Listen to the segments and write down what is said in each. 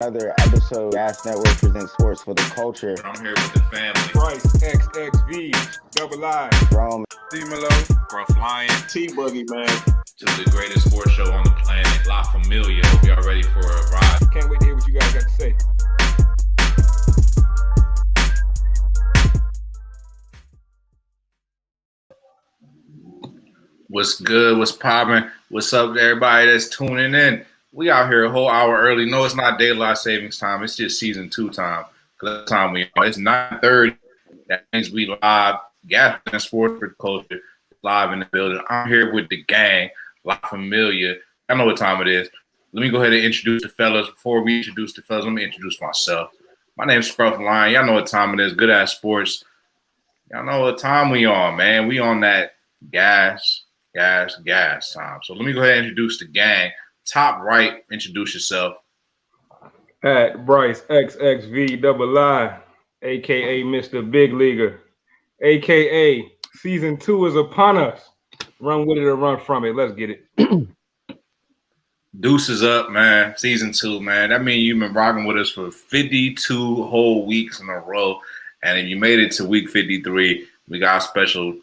Another episode. Gas Network presents sports for the culture. I'm here with the family. Bryce, XXV, Double I, Rome, D-Melo, Bro Flying. T-Buggy, man. Just the greatest sports show on the planet. La Familia. Hope y'all ready for a ride. Can't wait to hear what you guys got to say. What's good? What's poppin'? What's up to everybody that's tuning in? We out here a whole hour early. No, it's not daylight savings time. It's just season 2 time. Because that's time we are. It's 9:30. That means we live. Gas and Sports for the Culture. Live in the building. I'm here with the gang. La Familia. I know what time it is. Let me go ahead and introduce the fellas. Before we introduce the fellas, let me introduce myself. My name's Scruff Lion. Y'all know what time it is. GoodAssSports. Y'all know what time we on, man. We on that gas time. So let me go ahead and introduce the gang. Top right, introduce yourself. At Bryce, XXV, Double I, a.k.a. Mr. Big Leaguer, a.k.a. Season 2 is upon us. Run with it or run from it. Let's get it. Deuces up, man. Season 2, man. That means you've been rocking with us for 52 whole weeks in a row. And if you made it to week 53, we got a special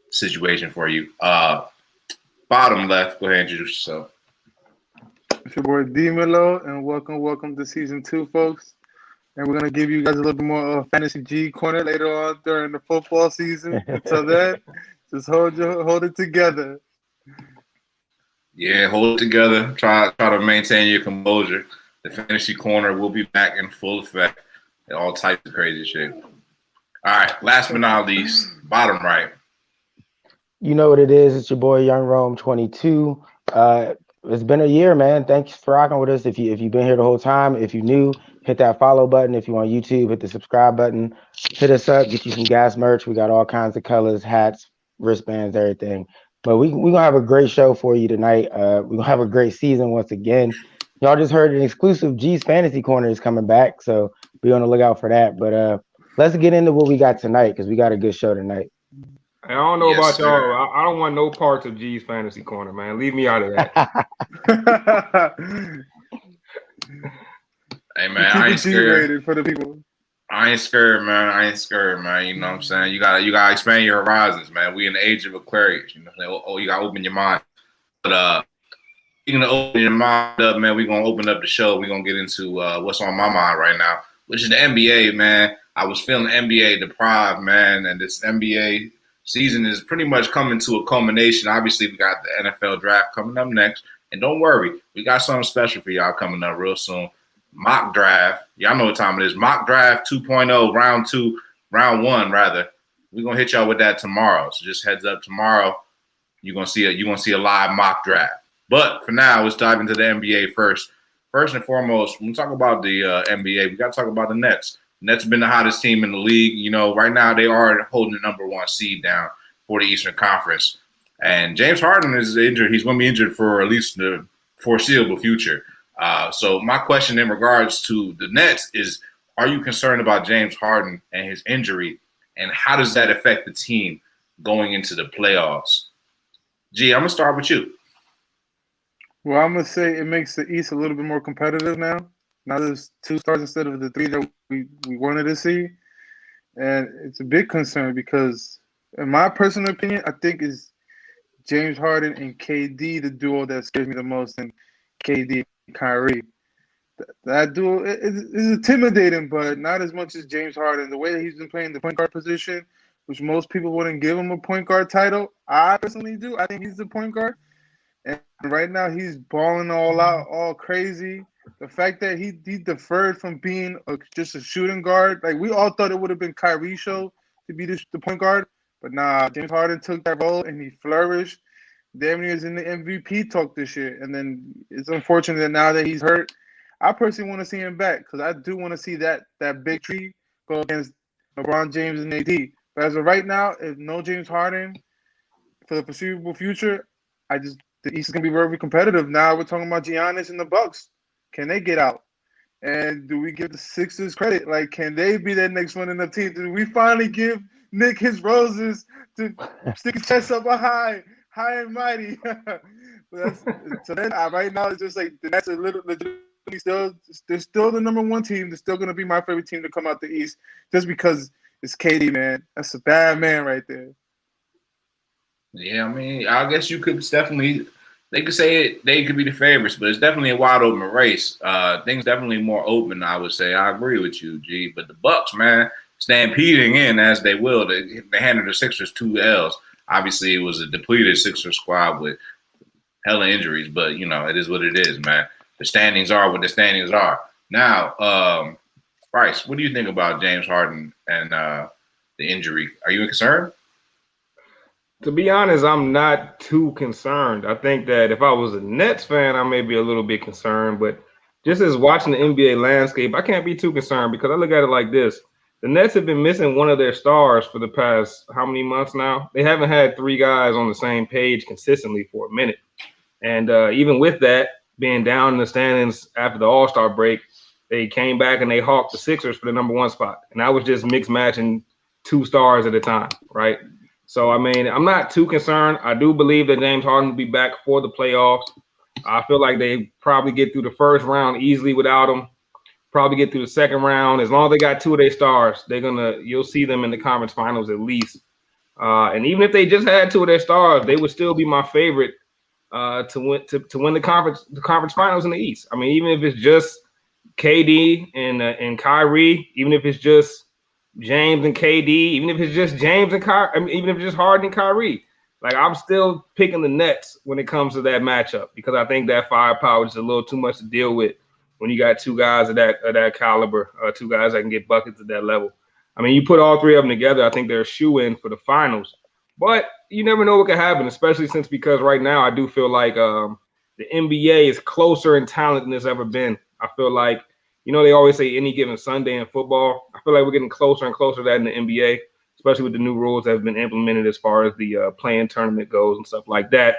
situation for you. Bottom left, go ahead and introduce yourself. It's your boy D-Melo, and welcome to season 2, folks. And we're gonna give you guys a little bit more fantasy G corner later on during the football season. Until then, just hold it together. Yeah, hold it together. Try to maintain your composure. The fantasy corner will be back in full effect. All types of crazy shit. All right, last but not least, bottom right. you know what it is. It's your boy Young Rome 22. It's been a year, man. Thanks for rocking with us. If you've been here the whole time, if you're new, hit that follow button. If you're on YouTube, hit the subscribe button. Hit us up, get you some gas merch. We got all kinds of colors, hats, wristbands, everything. But we gonna have a great show for you tonight. We're gonna have a great season once again. Y'all just heard an exclusive G's Fantasy Corner is coming back, so be on the lookout for that. But let's get into what we got tonight because we got a good show tonight. I don't know about sir. y'all. I don't want no parts of G's Fantasy Corner, man. Leave me out of that. Hey, man, I ain't scared. For the people. I ain't scared, man. You know what I'm saying? You gotta expand your horizons, man. We in the age of Aquarius. You know, you gotta open your mind. But you're gonna open your mind up, man. We're gonna open up the show. We're gonna get into what's on my mind right now, which is the NBA, man. I was feeling NBA deprived, man, and this NBA season is pretty much coming to a culmination. Obviously, we got the NFL draft coming up next. And don't worry, we got something special for y'all coming up real soon. Mock draft. Y'all know what time it is. Mock draft 2.0, round 1, rather. We're going to hit y'all with that tomorrow. So just heads up, tomorrow, you're going to see a live mock draft. But for now, let's dive into the NBA first. First and foremost, when we talk about the NBA, we got to talk about the Nets. Nets have been the hottest team in the league. You know, right now they are holding the number 1 seed down for the Eastern Conference. And James Harden is injured. He's going to be injured for at least the foreseeable future. So my question in regards to the Nets is, are you concerned about James Harden and his injury? And how does that affect the team going into the playoffs? G, I'm going to start with you. Well, I'm gonna say it makes the East a little bit more competitive now. Now there's 2 stars instead of the 3 that we wanted to see. And it's a big concern because, in my personal opinion, I think it's James Harden and KD, the duo that scares me the most, and KD and Kyrie. That duo is intimidating, but not as much as James Harden. The way that he's been playing the point guard position, which most people wouldn't give him a point guard title, I personally do. I think he's the point guard. And right now he's balling all out, all crazy. The fact that he deferred from being just a shooting guard, like we all thought it would have been Kyrie's show to be the point guard, but nah, James Harden took that role and he flourished. Damn near is in the MVP talk this year. And then it's unfortunate that now that he's hurt, I personally want to see him back because I do want to see that big tree go against LeBron James and AD. But as of right now, if no James Harden for the foreseeable future, the East is gonna be very competitive. Now we're talking about Giannis and the Bucks. Can they get out? And do we give the Sixers credit? Like, can they be that next one in the team? Do we finally give Nick his roses to stick his chest up high and mighty? So then right now it's just like the Nets are legitimately they're still the number one team. They're still gonna be my favorite team to come out the East, just because it's KD, man. That's a bad man right there. Yeah, I mean, I guess you could definitely. They could say it. They could be the favorites, but it's definitely a wide open race. Things definitely more open. I would say. I agree with you, G. But the Bucks, man, stampeding in as they will. They handed the Sixers 2 L's. Obviously, it was a depleted Sixers squad with hella injuries, but it is what it is, man. The standings are what the standings are. Now, Bryce, what do you think about James Harden and the injury? Are you concerned? To be honest, I'm not too concerned. I think that if I was a Nets fan, I may be a little bit concerned. But just as watching the NBA landscape, I can't be too concerned because I look at it like this. The Nets have been missing one of their stars for the past how many months now? They haven't had 3 guys on the same page consistently for a minute. And even with that, being down in the standings after the All-Star break, they came back and they hawked the Sixers for the number 1 spot. And I was just mixed matching 2 stars at a time, right? So, I mean, I'm not too concerned. I do believe that James Harden will be back for the playoffs. I feel like they probably get through the first round easily without him. Probably get through the second round. As long as they got 2 of their stars, you'll see them in the conference finals at least. And even if they just had 2 of their stars, they would still be my favorite to win the conference finals in the East. I mean, even if it's just KD and Kyrie, even if it's just James and KD, even if it's just James and Kyrie, I mean, even if it's just Harden and Kyrie, like I'm still picking the Nets when it comes to that matchup because I think that firepower is a little too much to deal with when you got 2 guys of that caliber, 2 guys that can get buckets at that level. I mean, you put all 3 of them together, I think they're a shoe-in for the finals. But you never know what could happen, especially because right now I do feel like the NBA is closer in talent than it's ever been. I feel like, they always say any given Sunday in football. I feel like we're getting closer and closer to that in the NBA, especially with the new rules that have been implemented as far as the play-in tournament goes and stuff like that.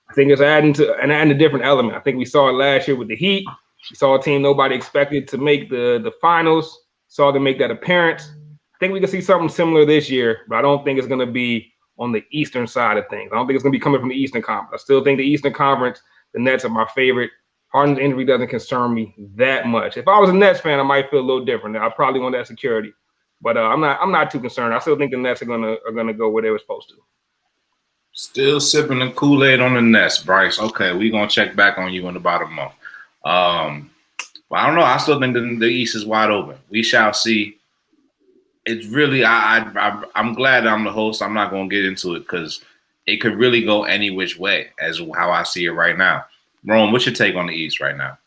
I think it's adding a different element. I think we saw it last year with the Heat. We saw a team nobody expected to make the finals, saw them make that appearance. I think we can see something similar this year, but I don't think it's going to be on the Eastern side of things. I don't think it's going to be coming from the Eastern Conference. I still think the Eastern Conference, the Nets are my favorite. Harden's injury doesn't concern me that much. If I was a Nets fan, I might feel a little different. I probably want that security, but I'm not too concerned. I still think the Nets are gonna go where they were supposed to. Still sipping the Kool-Aid on the Nets, Bryce. Okay, we're gonna check back on you in about a month. But I don't know. I still think the East is wide open. We shall see. It's really I'm glad I'm the host. I'm not gonna get into it because it could really go any which way as how I see it right now. Rome, what's your take on the East right now?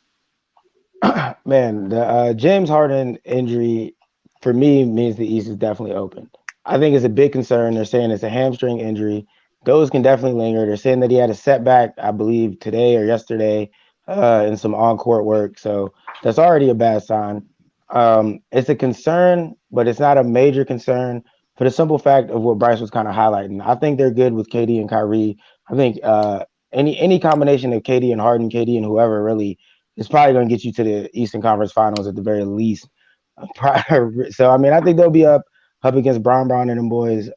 Man, the James Harden injury for me means the East is definitely open. I think it's a big concern. They're saying it's a hamstring injury. Those can definitely linger. They're saying that he had a setback, I believe, today or yesterday in some on-court work. So that's already a bad sign. It's a concern, but it's not a major concern for the simple fact of what Bryce was kind of highlighting. I think they're good with KD and Kyrie. I think any combination of KD and Harden, KD and whoever really is probably going to get you to the Eastern Conference Finals at the very least. So, I mean, I think they'll be up against Brown and them boys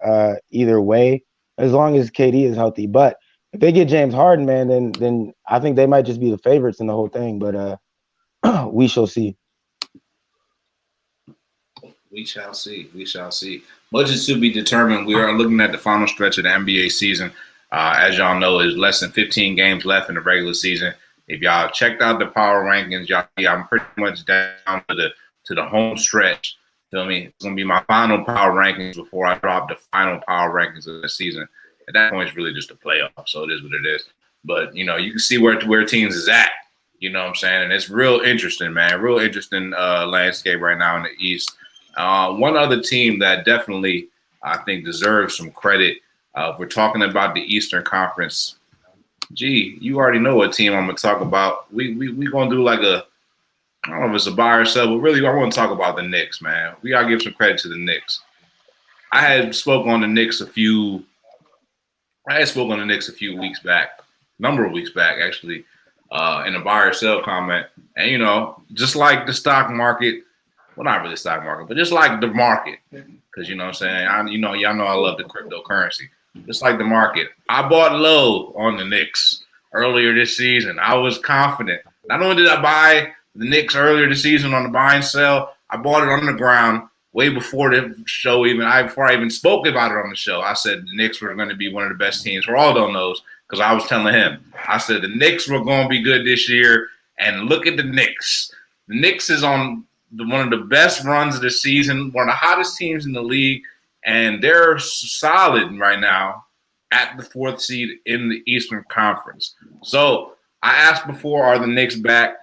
either way, as long as KD is healthy. But if they get James Harden, man, then I think they might just be the favorites in the whole thing. But we shall see. We shall see. We shall see. Much is to be determined. We are looking at the final stretch of the NBA season. As y'all know, there's less than 15 games left in the regular season. If y'all checked out the power rankings, y'all see I'm pretty much down to the home stretch. Feel me? It's gonna be my final power rankings before I drop the final power rankings of the season. At that point, it's really just a playoff, so it is what it is. But you can see where teams is at. You know what I'm saying? And it's real interesting, man. Real interesting landscape right now in the East. One other team that definitely I think deserves some credit. If we're talking about the Eastern Conference, gee, you already know what team I'm gonna talk about. We gonna do like I don't know if it's a buy or sell, but really I want to talk about the Knicks, man. We gotta give some credit to the Knicks. I had spoke on the Knicks a few weeks back, number of weeks back actually, in a buy or sell comment. And just like the stock market, well, not really stock market, but just like the market, because you know what I'm saying. Y'all know I love the cryptocurrency. Just like the market, I bought low on the Knicks earlier this season. I was confident. Not only did I buy the Knicks earlier this season on the buy and sell. I bought it on the ground way before the show before I even spoke about it on the show. I said the Knicks were going to be one of the best teams. Geraldo knows because I was telling him. I said the Knicks were going to be good this year, and look at the Knicks. The Knicks is on one of the best runs of the season, one of the hottest teams in the league, and they're solid right now at the 4th seed in the Eastern Conference. So I asked before, are the Knicks back?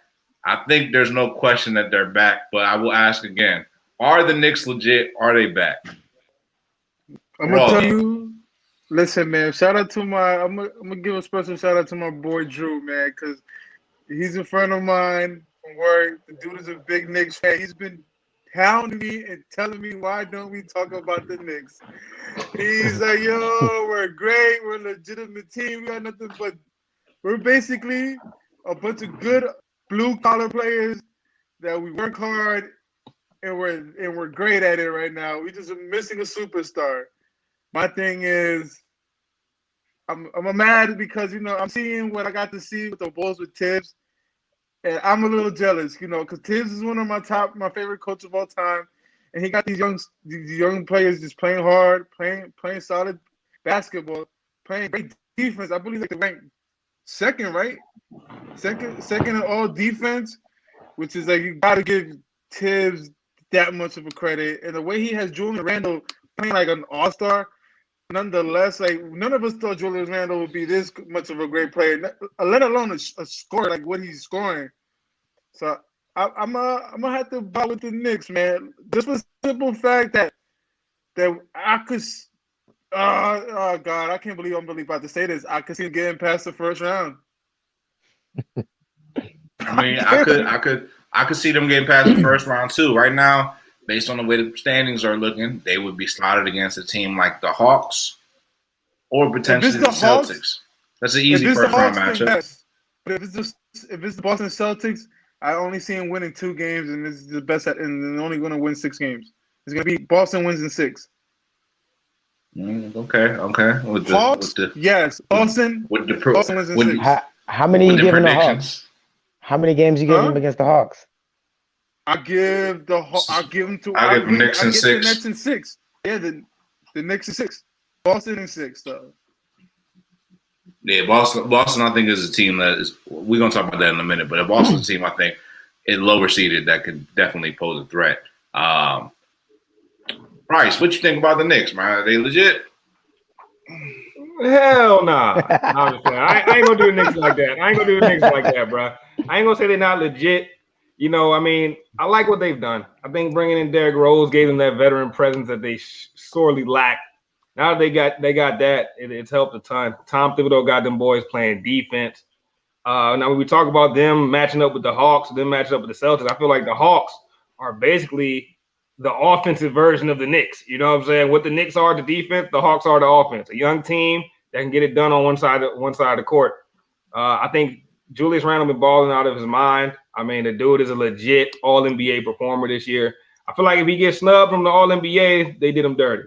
I think there's no question that they're back, but I will ask again. Are the Knicks legit? Are they back? I'm going to tell you, listen, man, I'm going to give a special shout out to my boy Drew, man, because he's a friend of mine from work. The dude is a big Knicks fan. He's been hounding me and telling me, why don't we talk about the Knicks? He's like, yo, we're great. We're a legitimate team. We got nothing but we're basically a bunch of good blue-collar players that we work hard and we're great at it right now. We just are missing a superstar. My thing is, I'm mad because I'm seeing what I got to see with the Bulls with Tibbs, and I'm a little jealous, because Tibbs is one of my favorite coaches of all time, and he got these young players just playing hard, playing solid basketball, playing great defense. I believe they ranked second, right? Second in all defense, which is like you got to give Tibbs that much of a credit, and the way he has Julius Randle playing like an all-star. Nonetheless, like none of us thought Julius Randle would be this much of a great player, let alone a scorer like what he's scoring. So I'm gonna have to buy with the Knicks, man. Just for the simple fact that I could. Oh God, I can't believe I'm really about to say this. I could see him getting past the first round. I mean, I could see them getting past the first round too. Right now, based on the way the standings are looking, they would be slotted against a team like the Hawks or potentially the Celtics. That's an easy first round matchup. Yes. But if it's the Boston Celtics, I only see him winning 2 games, and this is the best and they're only going to win 6 games. It's going to be Boston wins in 6. Okay. With Hawks, yes. Boston wins in 6. How many you giving the Hawks? How many games you giving them against the Hawks? I give them Knicks in 6. The Knicks in 6. Yeah, the Knicks in 6. Boston in 6, though. Yeah, Boston, I think, is a team that is. We're gonna talk about that in a minute, but Boston's a team I think is lower seeded that could definitely pose a threat. Bryce, what you think about the Knicks, man? Are they legit? Hell nah. I ain't gonna do the Knicks like that. Bro. I ain't gonna say they're not legit. I mean, I like what they've done. I think bringing in Derrick Rose gave them that veteran presence that they sorely lacked. Now they got that, it's helped a ton. Tom Thibodeau got them boys playing defense. Now when we talk about them matching up with the Hawks, them matching up with the Celtics, I feel like the Hawks are basically the offensive version of the Knicks. You know what I'm saying? What the Knicks are the defense, the Hawks are the offense. A young team that can get it done on one side of the court. I think Julius Randle been balling out of his mind. I mean, the dude is a legit All-NBA performer this year. I feel like if he gets snubbed from the All-NBA, they did him dirty.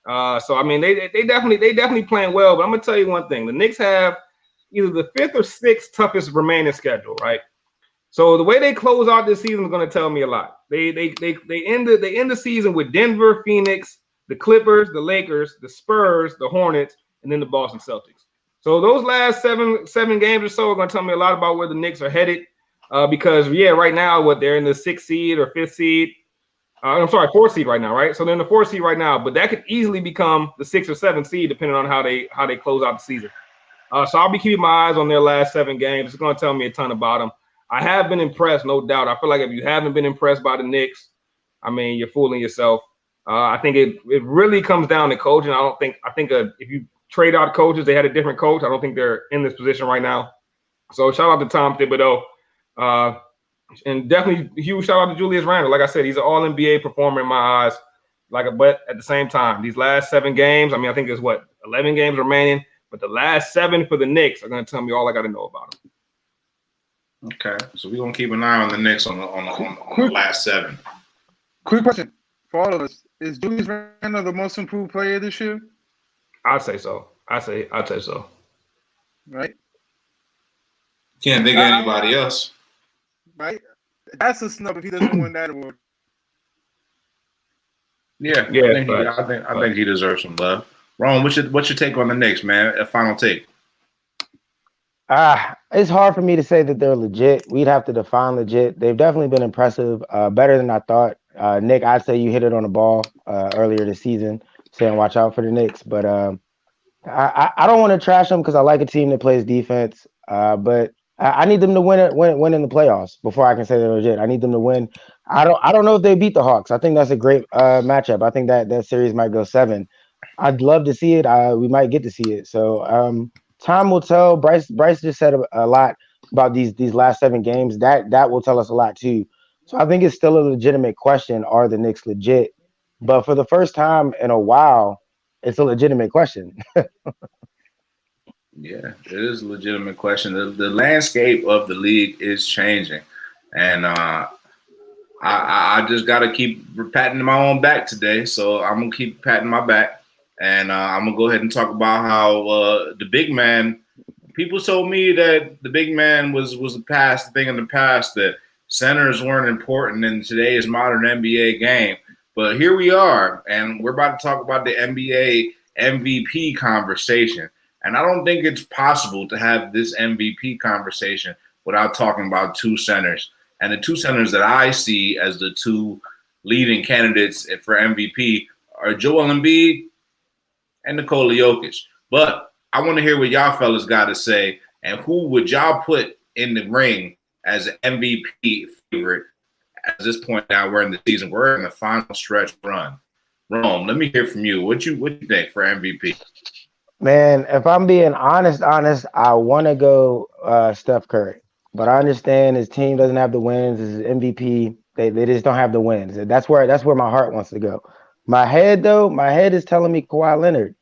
So I mean, they definitely playing well. But I'm gonna tell you one thing: the Knicks have either the 5th or 6th toughest remaining schedule, right? So the way they close out this season is gonna tell me a lot. They end the season with Denver, Phoenix, the Clippers, the Lakers, the Spurs, the Hornets, and then the Boston Celtics. So those last seven games or so are gonna tell me a lot about where the Knicks are headed. Because right now, they're in the 6th seed or 5th seed. I'm sorry, 4th seed right now, right? So they're in the 4th seed right now, but that could easily become the 6th or 7th seed depending on how they close out the season. So I'll be keeping my eyes on their last 7 games. It's going to tell me a ton about them. I have been impressed, no doubt. I feel like if you haven't been impressed by the Knicks, I mean, you're fooling yourself. I think it really comes down to coaching. I think if you trade out coaches, they had a different coach. I don't think they're in this position right now. So shout out to Tom Thibodeau. And definitely a huge shout out to Julius Randle. Like I said, he's an All-NBA performer in my eyes. But at the same time, these last 7 games, I mean, I think there's 11 games remaining, but the last 7 for the Knicks are going to tell me all I got to know about them. Okay, so we're going to keep an eye on the Knicks on the last 7. Quick question for all of us: is Julius Randle the most improved player this year? I'd say so. I'd say so. Right. Can't think of anybody else. Right. That's a snub if he doesn't win that award. Yeah, I think he deserves some love. Ron, what's your take on the Knicks, man? A final take. It's hard for me to say that they're legit. We'd have to define legit. They've definitely been impressive, better than I thought. Nick, I'd say you hit it on the ball earlier this season, saying watch out for the Knicks. But I don't want to trash them because I like a team that plays defense. But I need them to win in the playoffs before I can say they're legit. I need them to win. I don't know if they beat the Hawks. I think that's a great matchup. I think that series might go 7. I'd love to see it. We might get to see it. So time will tell. Bryce just said a lot about these last 7 games. That will tell us a lot too. So I think it's still a legitimate question: are the Knicks legit? But for the first time in a while, it's a legitimate question. Yeah, it is a legitimate question. The landscape of the league is changing, and I just got to keep patting my own back today. So I'm gonna keep patting my back, and I'm gonna go ahead and talk about how the big man. People told me that the big man was the past thing in the past, that centers weren't important in today's modern NBA game. But here we are, and we're about to talk about the NBA MVP conversation. And I don't think it's possible to have this MVP conversation without talking about 2 centers. And the 2 centers that I see as the 2 leading candidates for MVP are Joel Embiid and Nikola Jokic. But I want to hear what y'all fellas got to say, and who would y'all put in the ring as an MVP favorite at this point now we're in the season. We're in the final stretch run. Rome, let me hear from you. What you think for MVP? Man, if I'm being honest, I want to go Steph Curry, but I understand his team doesn't have the wins. His MVP, they just don't have the wins. That's where my heart wants to go. My head is telling me Kawhi Leonard.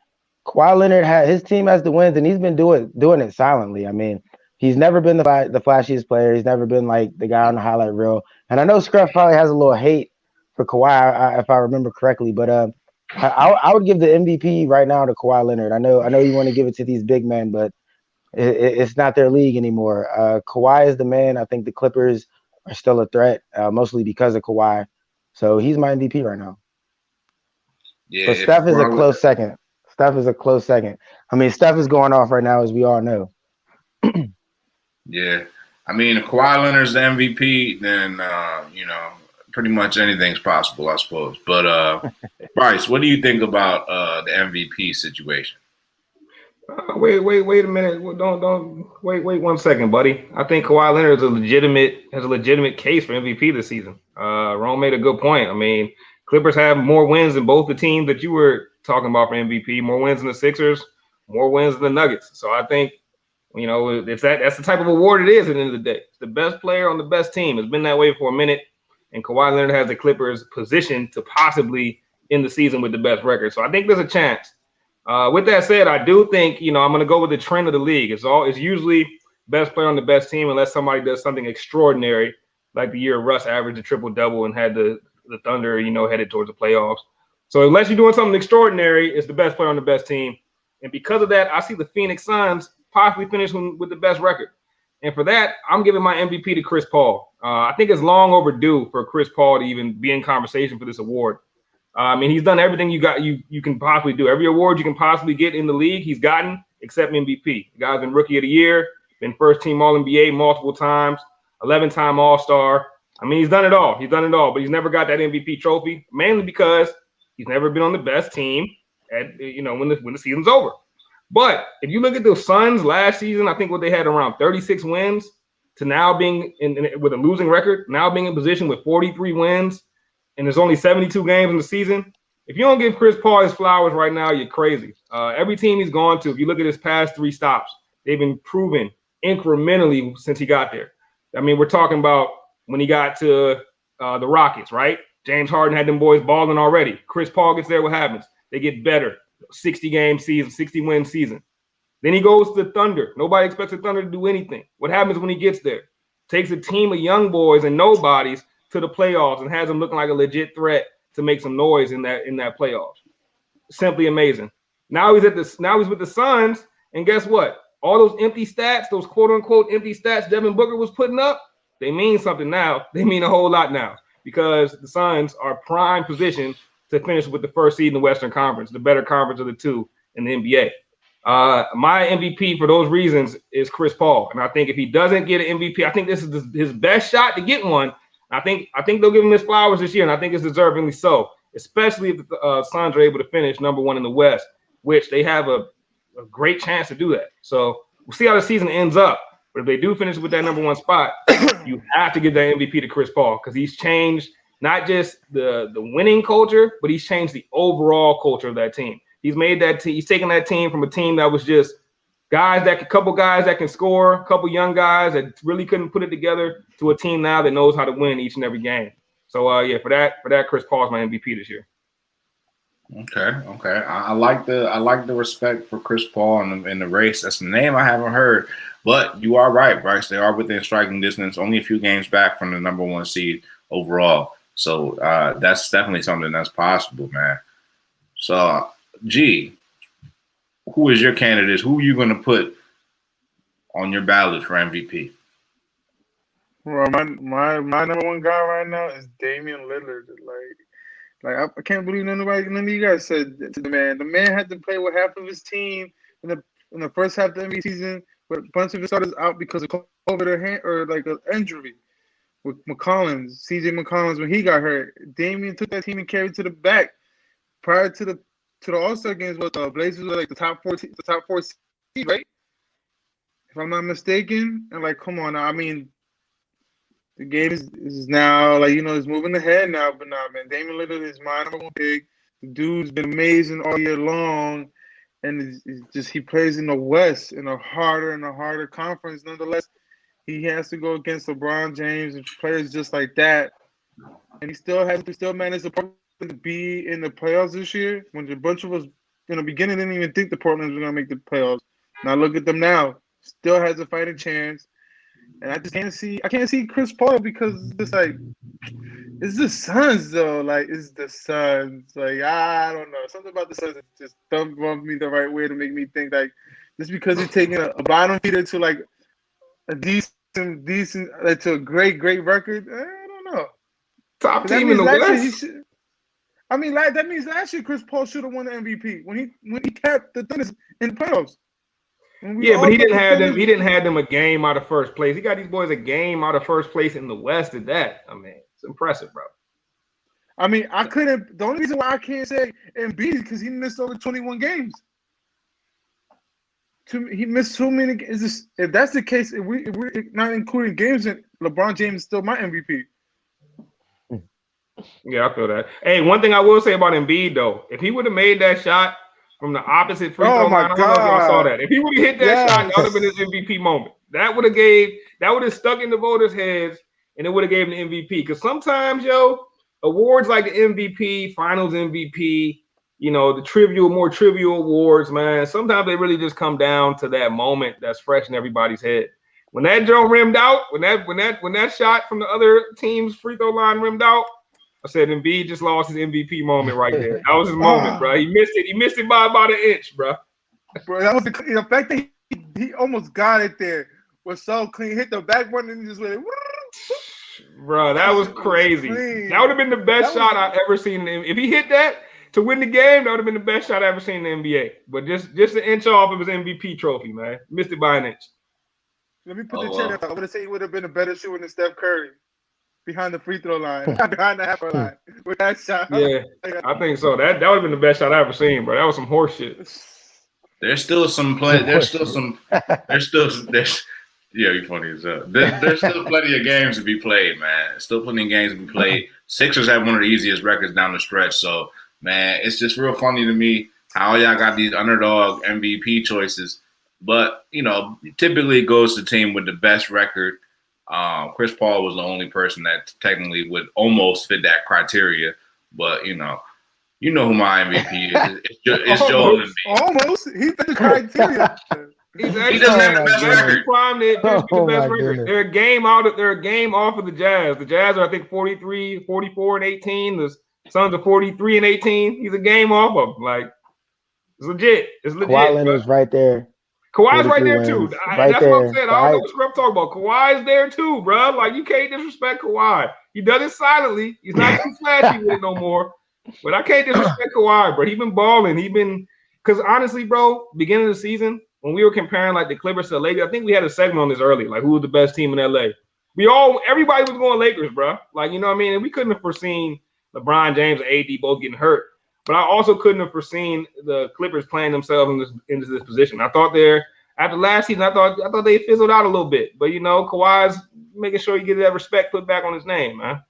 Kawhi Leonard his team has the wins, and he's been doing it silently. I mean, he's never been the flashiest player. He's never been like the guy on the highlight reel. And I know Scruff probably has a little hate for Kawhi, if I remember correctly, but I would give the MVP right now to Kawhi Leonard. I know you want to give it to these big men, but it's not their league anymore. Kawhi is the man. I think the Clippers are still a threat, mostly because of Kawhi. So he's my MVP right now. Yeah, but Steph is a close second. I mean, Steph is going off right now, as we all know. Yeah. I mean, if Kawhi Leonard's the MVP, then, pretty much anything's possible, I suppose. But, Bryce, what do you think about the MVP situation? Wait a minute. Don't wait 1 second, buddy. I think Kawhi Leonard has a legitimate case for MVP this season. Rome made a good point. I mean, Clippers have more wins than both the teams that you were talking about for MVP, more wins than the Sixers, more wins than the Nuggets. So I think, if that's the type of award it is at the end of the day. It's the best player on the best team. It's been that way for a minute. And Kawhi Leonard has the Clippers positioned to possibly end the season with the best record. So I think there's a chance. With that said, I do think, I'm going to go with the trend of the league. It's usually best player on the best team unless somebody does something extraordinary, like the year Russ averaged a triple-double and had the Thunder, headed towards the playoffs. So unless you're doing something extraordinary, it's the best player on the best team. And because of that, I see the Phoenix Suns possibly finish with the best record. And for that, I'm giving my MVP to Chris Paul. I think it's long overdue for Chris Paul to even be in conversation for this award. I mean, he's done everything you can possibly do. Every award you can possibly get in the league, he's gotten, except MVP. The guy's been Rookie of the Year, been first-team All-NBA multiple times, 11-time All-Star. I mean, he's done it all. But he's never got that MVP trophy, mainly because he's never been on the best team when the season's over. But if you look at the Suns last season, I think what they had around 36 wins to now being with a losing record, now being in position with 43 wins, and there's only 72 games in the season. If you don't give Chris Paul his flowers right now, you're crazy. Every team he's gone to, if you look at his past 3 stops, they've improving incrementally since he got there. I mean, we're talking about when he got to the Rockets, right? James Harden had them boys balling already. Chris Paul gets there, what happens? They get better. 60-game season, 60-win season. Then he goes to the Thunder. Nobody expects the Thunder to do anything. What happens when he gets there? Takes a team of young boys and nobodies to the playoffs and has them looking like a legit threat to make some noise in that playoffs. Simply amazing. Now he's with the Suns, and guess what? All those empty stats, those quote unquote empty stats Devin Booker was putting up, they mean something now. They mean a whole lot now because the Suns are prime position to finish with the first seed in the Western Conference, the better conference of the two in the NBA. My MVP for those reasons is Chris Paul, and I think if he doesn't get an MVP, I think this is his best shot to get one. I think they'll give him his flowers this year, and I think it's deservingly so, especially if the Suns are able to finish number one in the West, which they have a great chance to do that. So we'll see how the season ends up. But if they do finish with that number one spot, you have to give that MVP to Chris Paul because he's changed not just the winning culture, but he's changed the overall culture of that team. He's made that he's taken that team from a team that was just couple guys that can score, a couple young guys that really couldn't put it together to a team now that knows how to win each and every game. So for that, Chris Paul is my MVP this year. Okay. I like the respect for Chris Paul in the race. That's a name I haven't heard, but you are right, Bryce. They are within striking distance, only a few games back from the number one seed overall. So that's definitely something that's possible, man. So, G, who is your candidate? Who are you going to put on your ballot for MVP? Well, my number one guy right now is Damian Lillard. Like I can't believe none of you guys said to the man. The man had to play with half of his team in the first half of the NBA season, with a bunch of his starters out because of COVID or like an injury. With CJ McCollum, when he got hurt, Damian took that team and carried it to the back. Prior to the All-Star games, what the Blazers were like the top four seed, right? If I'm not mistaken. And like, come on now. I mean, the game is now like it's moving ahead now, but nah, man. Damian Lillard is my number one pick. The dude's been amazing all year long, and it's just he plays in the West in a harder conference. Nonetheless, he has to go against LeBron James and players just like that, and he still managed to be in the playoffs this year. When a bunch of us in the beginning didn't even think the Portland was gonna make the playoffs. Now look at them now. Still has a fighting chance. And I can't see Chris Paul because it's the Suns though. Like it's the Suns. Like I don't know. Something about the Suns that just don't rub me the right way to make me think like just because he's taking a bottom feeder to like a decent like to a great record. I don't know. Top team in the West. That means last year Chris Paul should have won the MVP when he kept the Thunder in the playoffs. Yeah, but he didn't have them. He didn't have them a game out of first place. He got these boys a game out of first place in the West. At that, I mean, it's impressive, bro. I mean, I couldn't. The only reason why I can't say Embiid is because he missed over 21 games. He missed too many. If that's the case, if we're not including games, then LeBron James is still my MVP. Yeah, I feel that. Hey, one thing I will say about Embiid though, if he would have made that shot from the opposite free throw line, I don't know if y'all saw that. If he would have hit that shot, that would have been his MVP moment. That would have stuck in the voters' heads, and it would have gave him the MVP. Because sometimes, awards like the MVP, Finals MVP, the more trivial awards, man. Sometimes they really just come down to that moment that's fresh in everybody's head. When that joint rimmed out, when that shot from the other team's free throw line rimmed out, I said Embiid just lost his MVP moment right there. That was his moment, bro. He missed it. He missed it by about an inch, bro. Bro, that was the fact that he almost got it there was so clean. Hit the backboard and just went. Bro, that was crazy. That would have been the best shot I've ever seen. If he hit that to win the game, that would have been the best shot I've ever seen in the NBA. But just an inch off of his MVP trophy, man. Missed it by an inch. Let me put the check up. I would have said he would have been a better shooter than Steph Curry. Behind the free throw line, behind the half line, with that shot. Yeah, I think so. That would have been the best shot I ever seen, bro. That was some horse shit. There's still some play. There's yeah, you're funny as hell. There's still plenty of games to be played, man. Still plenty of games to be played. Sixers have one of the easiest records down the stretch. So, man, it's just real funny to me how y'all got these underdog MVP choices. But, typically it goes to the team with the best record. Chris Paul was the only person that technically would almost fit that criteria, but who my MVP is. It's Joel Embiid. Almost, he fit the criteria. He doesn't have the best record. The best record. They're a game off of the Jazz. The Jazz are, I think, 43, 44, and 18. The Suns are 43 and 18. He's a game off of them. Like, it's legit. It's legit. Kawhi Leonard's right there. Kawhi's right 43 there wins. too. Right That's what I'm there. saying. I don't know what Scrub talking about. Kawhi's there too, bro. Like you can't disrespect Kawhi. He does it silently. He's not too flashy with it no more. But I can't disrespect Kawhi, bro. He been balling. Because honestly, bro, beginning of the season when we were comparing like the Clippers to the Lakers, I think we had a segment on this early, like who was the best team in LA. Everybody was going Lakers, bro. Like you know what I mean. And we couldn't have foreseen LeBron James and AD both getting hurt. But I also couldn't have foreseen the Clippers playing themselves into this position. I thought after last season, I thought they fizzled out a little bit. But Kawhi's making sure he gets that respect put back on his name, man.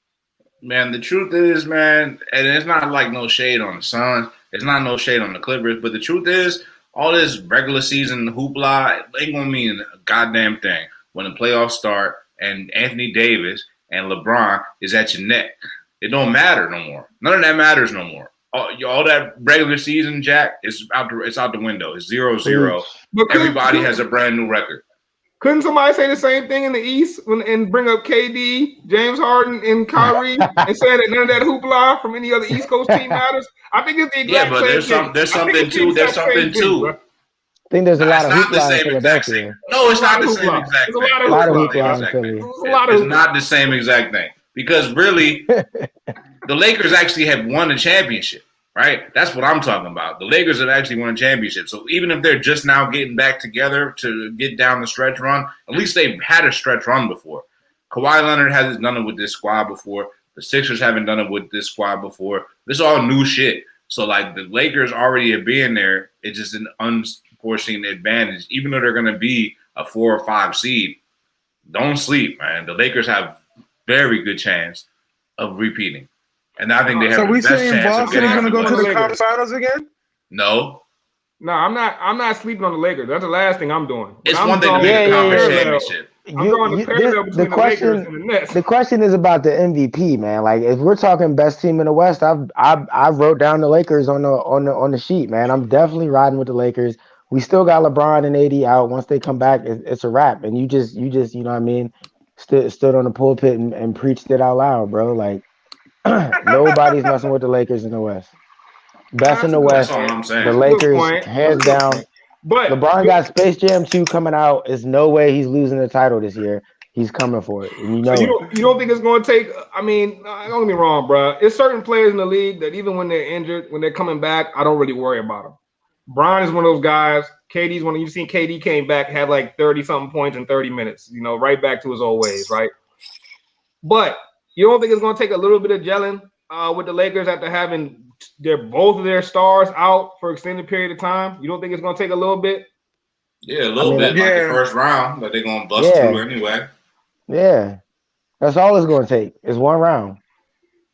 Man, the truth is, man, and it's not like no shade on the Suns. It's not no shade on the Clippers. But the truth is, all this regular season hoopla ain't gonna mean a goddamn thing when the playoffs start and Anthony Davis and LeBron is at your neck. It don't matter no more. None of that matters no more. All that regular season, Jack, it's out the window. It's 0-0. Everybody has a brand new record. Couldn't somebody say the same thing in the East and bring up KD, James Harden, and Kyrie and say that none of that hoopla from any other East Coast team matters? I think it's the exact same thing. There's something too. There's something too. I think there's a lot of hoopla in No, Philadelphia. it's not the same exact thing. A lot of hoopla in Philly. It's not the same exact thing because really, the Lakers actually have won a championship. Right? That's what I'm talking about. The Lakers have actually won a championship. So even if they're just now getting back together to get down the stretch run, at least they've had a stretch run before. Kawhi Leonard hasn't done it with this squad before. The Sixers haven't done it with this squad before. This is all new shit. So, like, the Lakers already have been there. It's just an unforeseen advantage. Even though they're going to be a 4 or 5 seed, don't sleep, man. The Lakers have very good chance of repeating. And I think they have the best chance of getting. So we saying Boston is going to go to the conference finals again? No. No, I'm not sleeping on the Lakers. That's the last thing I'm doing. It's one thing to make a conference championship. I'm going to parallel between the Lakers and the Nets. The question is about the MVP, man. Like if we're talking best team in the West, I wrote down the Lakers on the sheet, man. I'm definitely riding with the Lakers. We still got LeBron and AD out. Once they come back, it's a wrap. And you just you know what I mean, stood on the pulpit and preached it out loud, bro. Like nobody's messing with the Lakers in the West. Best in the West. That's all I'm saying. The Lakers, hands down. But LeBron got Space Jam 2 coming out. There's no way he's losing the title this year. He's coming for it. And so you don't think it's going to take – I mean, don't get me wrong, bro. It's certain players in the league that even when they're injured, when they're coming back, I don't really worry about them. Bron is one of those guys. KD's one of – you've seen KD came back, had like 30-something points in 30 minutes, right back to his old ways, right? But you don't think it's going to take a little bit of gelling with the Lakers after having both of their stars out for extended period of time? You don't think it's going to take a little bit? Yeah, a little bit. Like the first round that they're going to bust through anyway. Yeah. That's all it's going to take is one round.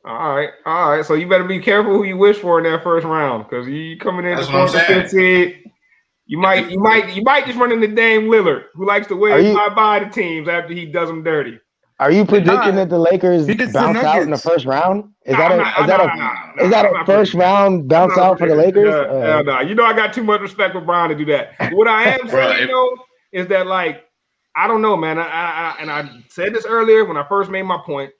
All right. So you better be careful who you wish for in that first round because you coming in as 4th you might just run into Dame Lillard, who likes to wave bye to teams after he does them dirty. Are you predicting that the Lakers bounce out in the first round? Is that a first round bounce out for the Lakers? No. I got too much respect for Bron to do that. But what I am saying is that like I don't know, man. I said this earlier when I first made my point.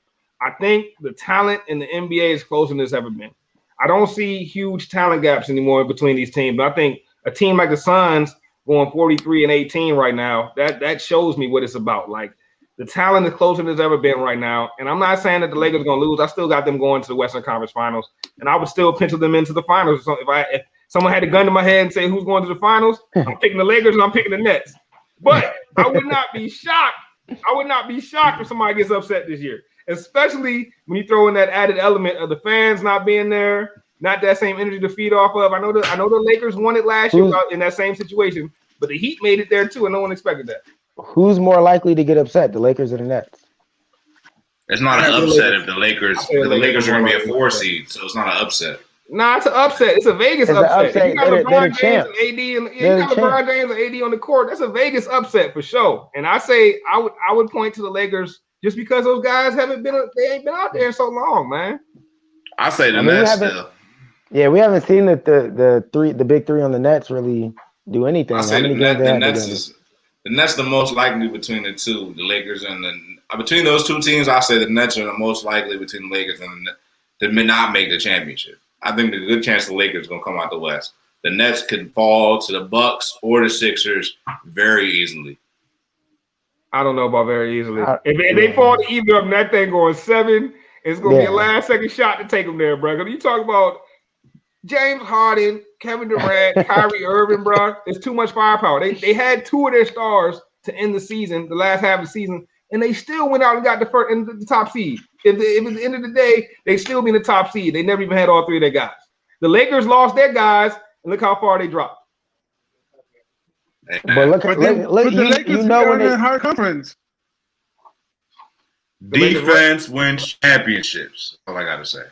I think the talent in the NBA is closer than it's ever been. I don't see huge talent gaps anymore between these teams. But I think a team like the Suns going 43-18 right now, that shows me what it's about. Like the talent is closer than it's ever been right now. And I'm not saying that the Lakers are going to lose. I still got them going to the Western Conference Finals. And I would still pencil them into the finals. So if someone had a gun to my head and say who's going to the finals, I'm picking the Lakers and I'm picking the Nets. But I would not be shocked. If somebody gets upset this year, especially when you throw in that added element of the fans not being there, not that same energy to feed off of. I know the Lakers won it last year in that same situation, but the Heat made it there too, and no one expected that. Who's more likely to get upset, the Lakers or the Nets? It's not an upset if the Lakers are going to be a 4 seed, so it's not an upset. Nah, it's an upset. It's a Vegas upset. You got LeBron James and AD, and you got LeBron James and AD on the court. That's a Vegas upset for sure. And I say I would point to the Lakers just because those guys ain't been out there in so long, man. I say the Nets still. Yeah, we haven't seen the big three on the Nets really do anything. I say the Nets the most likely between the two, the Lakers and between those two teams. I say the Nets are the most likely between the Lakers and the Nets to not make the championship. I think there's a good chance the Lakers are going to come out the West. the Nets can fall to the Bucks or the Sixers very easily. I don't know about very easily. If they fall to either of them, that thing going 7, it's going to be a last-second shot to take them there, bro. Because you talk about James Harden, Kevin Durant, Kyrie Irving, bro. It's too much firepower. They had 2 of their stars to end the season, the last half of the season, and they still went out and got the top seed. If at the end of the day, they still be in the top seed. They never even had all 3 of their guys. The Lakers lost their guys, and look how far they dropped. But the Lakers are in a hard conference. Defense wins championships. All I gotta say.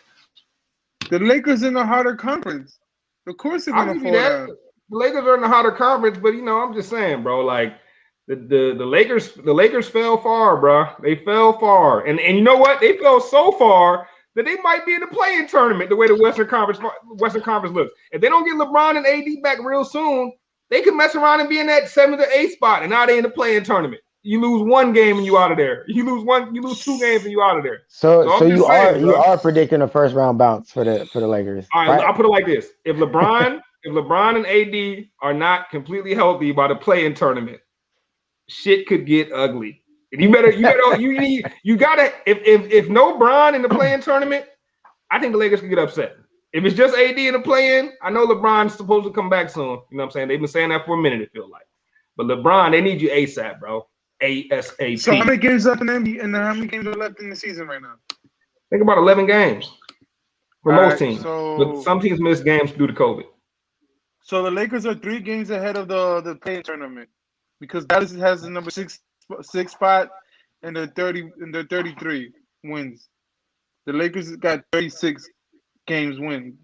The Lakers in a harder conference. Of course they're gonna fall down. The Lakers are in the harder conference, but I'm just saying, bro. Like the Lakers fell far, bro. They fell far, and you know what? They fell so far that they might be in the play-in tournament. The way the Western Conference looks, if they don't get LeBron and AD back real soon, they could mess around and be in that 7th or 8th spot, and now they in the play-in tournament. You lose 1 game and you out of there. You lose 2 games and you out of there. So you are predicting a first round bounce for the Lakers. All right, I'll put it like this: if LeBron and AD are not completely healthy by the play-in tournament, shit could get ugly. And you gotta if no Bron in the play-in tournament, I think the Lakers could get upset. If it's just AD in the play-in, I know LeBron's supposed to come back soon. You know what I'm saying? They've been saying that for a minute, it feels like. But LeBron, they need you ASAP, bro. ASAP. So how many games left in the NBA, and how many games are left in the season right now? I think about 11 games for most teams. So, but some teams miss games due to COVID. So the Lakers are 3 games ahead of the play-in tournament because Dallas has the number 6 spot and they're 33 wins. The Lakers got 36 games win.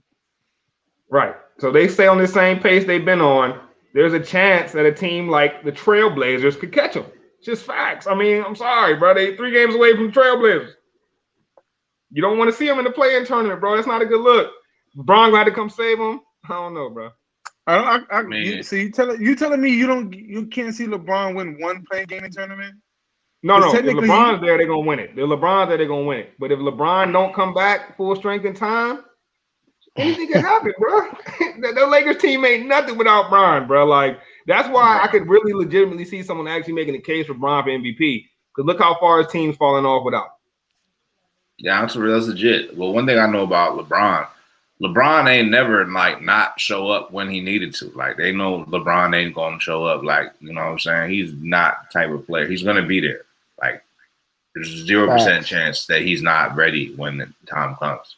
Right. So they stay on the same pace they've been on. There's a chance that a team like the Trailblazers could catch them. It's just facts. I mean, I'm sorry, bro. They 3 games away from the Trailblazers. You don't want to see them in the play-in tournament, bro. That's not a good look. LeBron glad to come save them. I don't know, bro. You telling me you can't see LeBron win 1 play-in game in tournament? No. If LeBron's there, they're gonna win it. If LeBron's there, they're gonna win it. But if LeBron don't come back full strength in time, anything can happen, bro. The Lakers team ain't nothing without Bron, bro. Like that's why I could really legitimately see someone actually making a case for Bron for MVP. Because look how far his team's falling off without. Yeah, that's legit. Well, one thing I know about LeBron ain't never like not show up when he needed to. Like they know LeBron ain't gonna show up. Like you know what I'm saying? He's not the type of player. He's gonna be there. Like there's 0% chance that he's not ready when the time comes.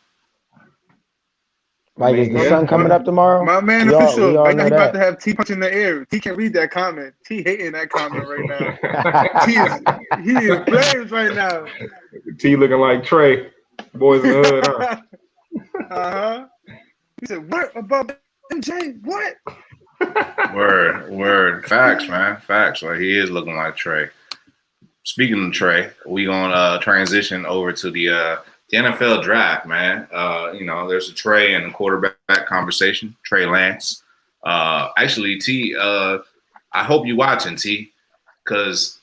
Like is the sun coming up tomorrow? My man official. Right now he's about to have T punch in the air. T can't read that comment. T hating that comment right now. he is flames right now. T looking like Trey. Boys in the hood, huh? Uh-huh. He said, what about MJ? What? Word. Facts, man. Facts. Like he is looking like Trey. Speaking of Trey, we gonna transition over to the NFL draft, man. There's a Trey and a quarterback conversation. Trey Lance. Actually, T, I hope you're watching, T, because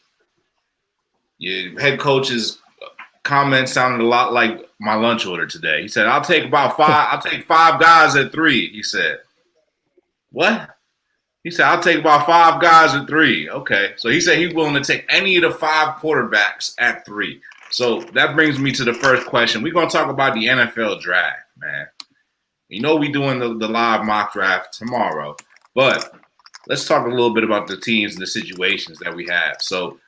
your head coach's comment sounded a lot like my lunch order today. He said, I'll take 5 guys at 3. He said, what? He said, I'll take about 5 guys at 3. Okay. So he said he's willing to take any of the 5 quarterbacks at 3. So that brings me to the first question. We're going to talk about the NFL draft, man. You know we're doing the live mock draft tomorrow. But let's talk a little bit about the teams and the situations that we have. So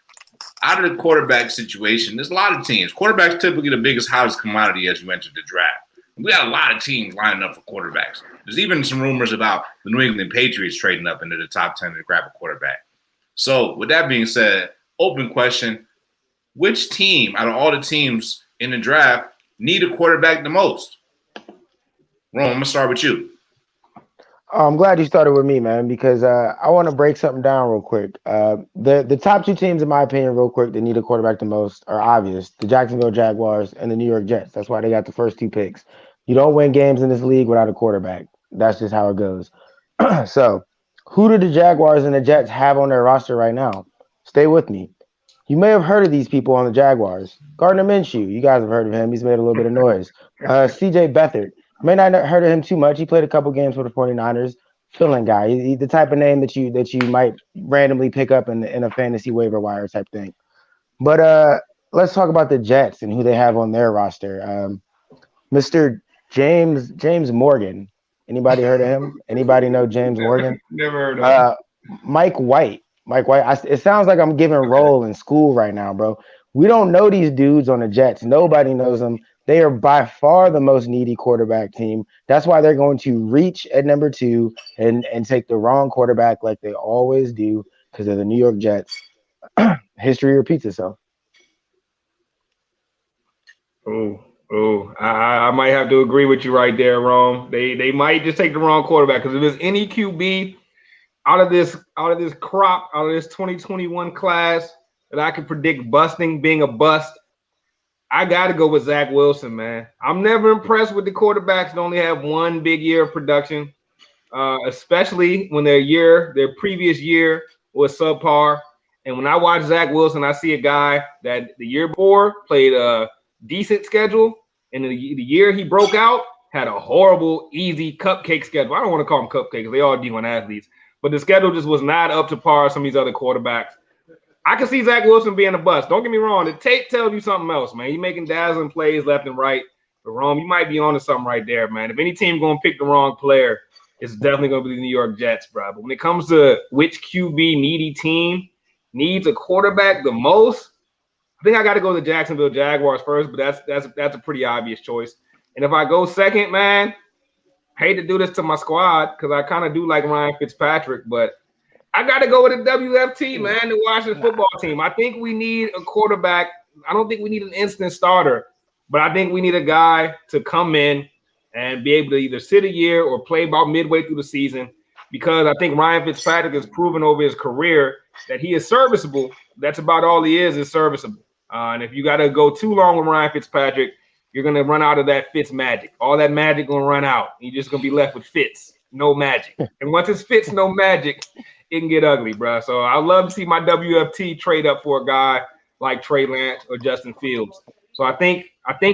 out of the quarterback situation, there's a lot of teams. Quarterbacks typically the biggest, hottest commodity as you enter the draft. We got a lot of teams lining up for quarterbacks. There's even some rumors about the New England Patriots trading up into the top 10 to grab a quarterback. So with that being said, open question, which team out of all the teams in the draft need a quarterback the most? Ron, I'm going to start with you. I'm glad you started with me, man, because I want to break something down real quick. The top 2 teams, in my opinion, real quick, that need a quarterback the most are obvious. The Jacksonville Jaguars and the New York Jets. That's why they got the first 2 picks. You don't win games in this league without a quarterback. That's just how it goes. So who do the Jaguars and the Jets have on their roster right now? Stay with me. You may have heard of these people on the Jaguars. Gardner Minshew. You guys have heard of him. He's made a little bit of noise. C.J. Beathard. May not have heard of him too much. He played a couple games for the 49ers. filling guy. He's the type of name that you might randomly pick up in a fantasy waiver wire type thing. But let's talk about the Jets and who they have on their roster. Mr. James Morgan. Anybody heard of him? Anybody know James Morgan? Never heard of him. Mike White. It sounds like I'm giving roll in school right now, bro. We don't know these dudes on the Jets. Nobody knows them. They are by far the most needy quarterback team. That's why they're going to reach at number 2 and take the wrong quarterback like they always do because they're the New York Jets. History repeats itself. I might have to agree with you right there, Rome. They might just take the wrong quarterback because if there's any QB out of this crop, out of this 2021 class that I could predict being a bust, I got to go with Zach Wilson, man. I'm never impressed with the quarterbacks that only have one big year of production, especially when their previous year was subpar. And when I watch Zach Wilson, I see a guy that the year before played a decent schedule, and the year he broke out had a horrible, easy cupcake schedule. I don't want to call them cupcakes. They all D1 athletes. But the schedule just was not up to par with some of these other quarterbacks. I can see Zach Wilson being a bust. Don't get me wrong. The tape tells you something else, man. He's making dazzling plays left and right. But, Rome, you might be onto something right there, man. If any team going to pick the wrong player, it's definitely going to be the New York Jets, bro. But when it comes to which QB needy team needs a quarterback the most, I think I got to go to the Jacksonville Jaguars first, but that's a pretty obvious choice. And if I go second, man, I hate to do this to my squad because I kind of do like Ryan Fitzpatrick, but I got to go with the WFT, man, the Washington football team. I think we need a quarterback. I don't think we need an instant starter, but I think we need a guy to come in and be able to either sit a year or play about midway through the season because I think Ryan Fitzpatrick has proven over his career that he is serviceable. That's about all he is serviceable. And if you got to go too long with Ryan Fitzpatrick, you're going to run out of that Fitz magic. All that magic going to run out. You're just going to be left with Fitz, no magic. And once it's Fitz, no magic, it can get ugly, bro. So I'd love to see my WFT trade up for a guy like Trey Lance or Justin Fields. So I think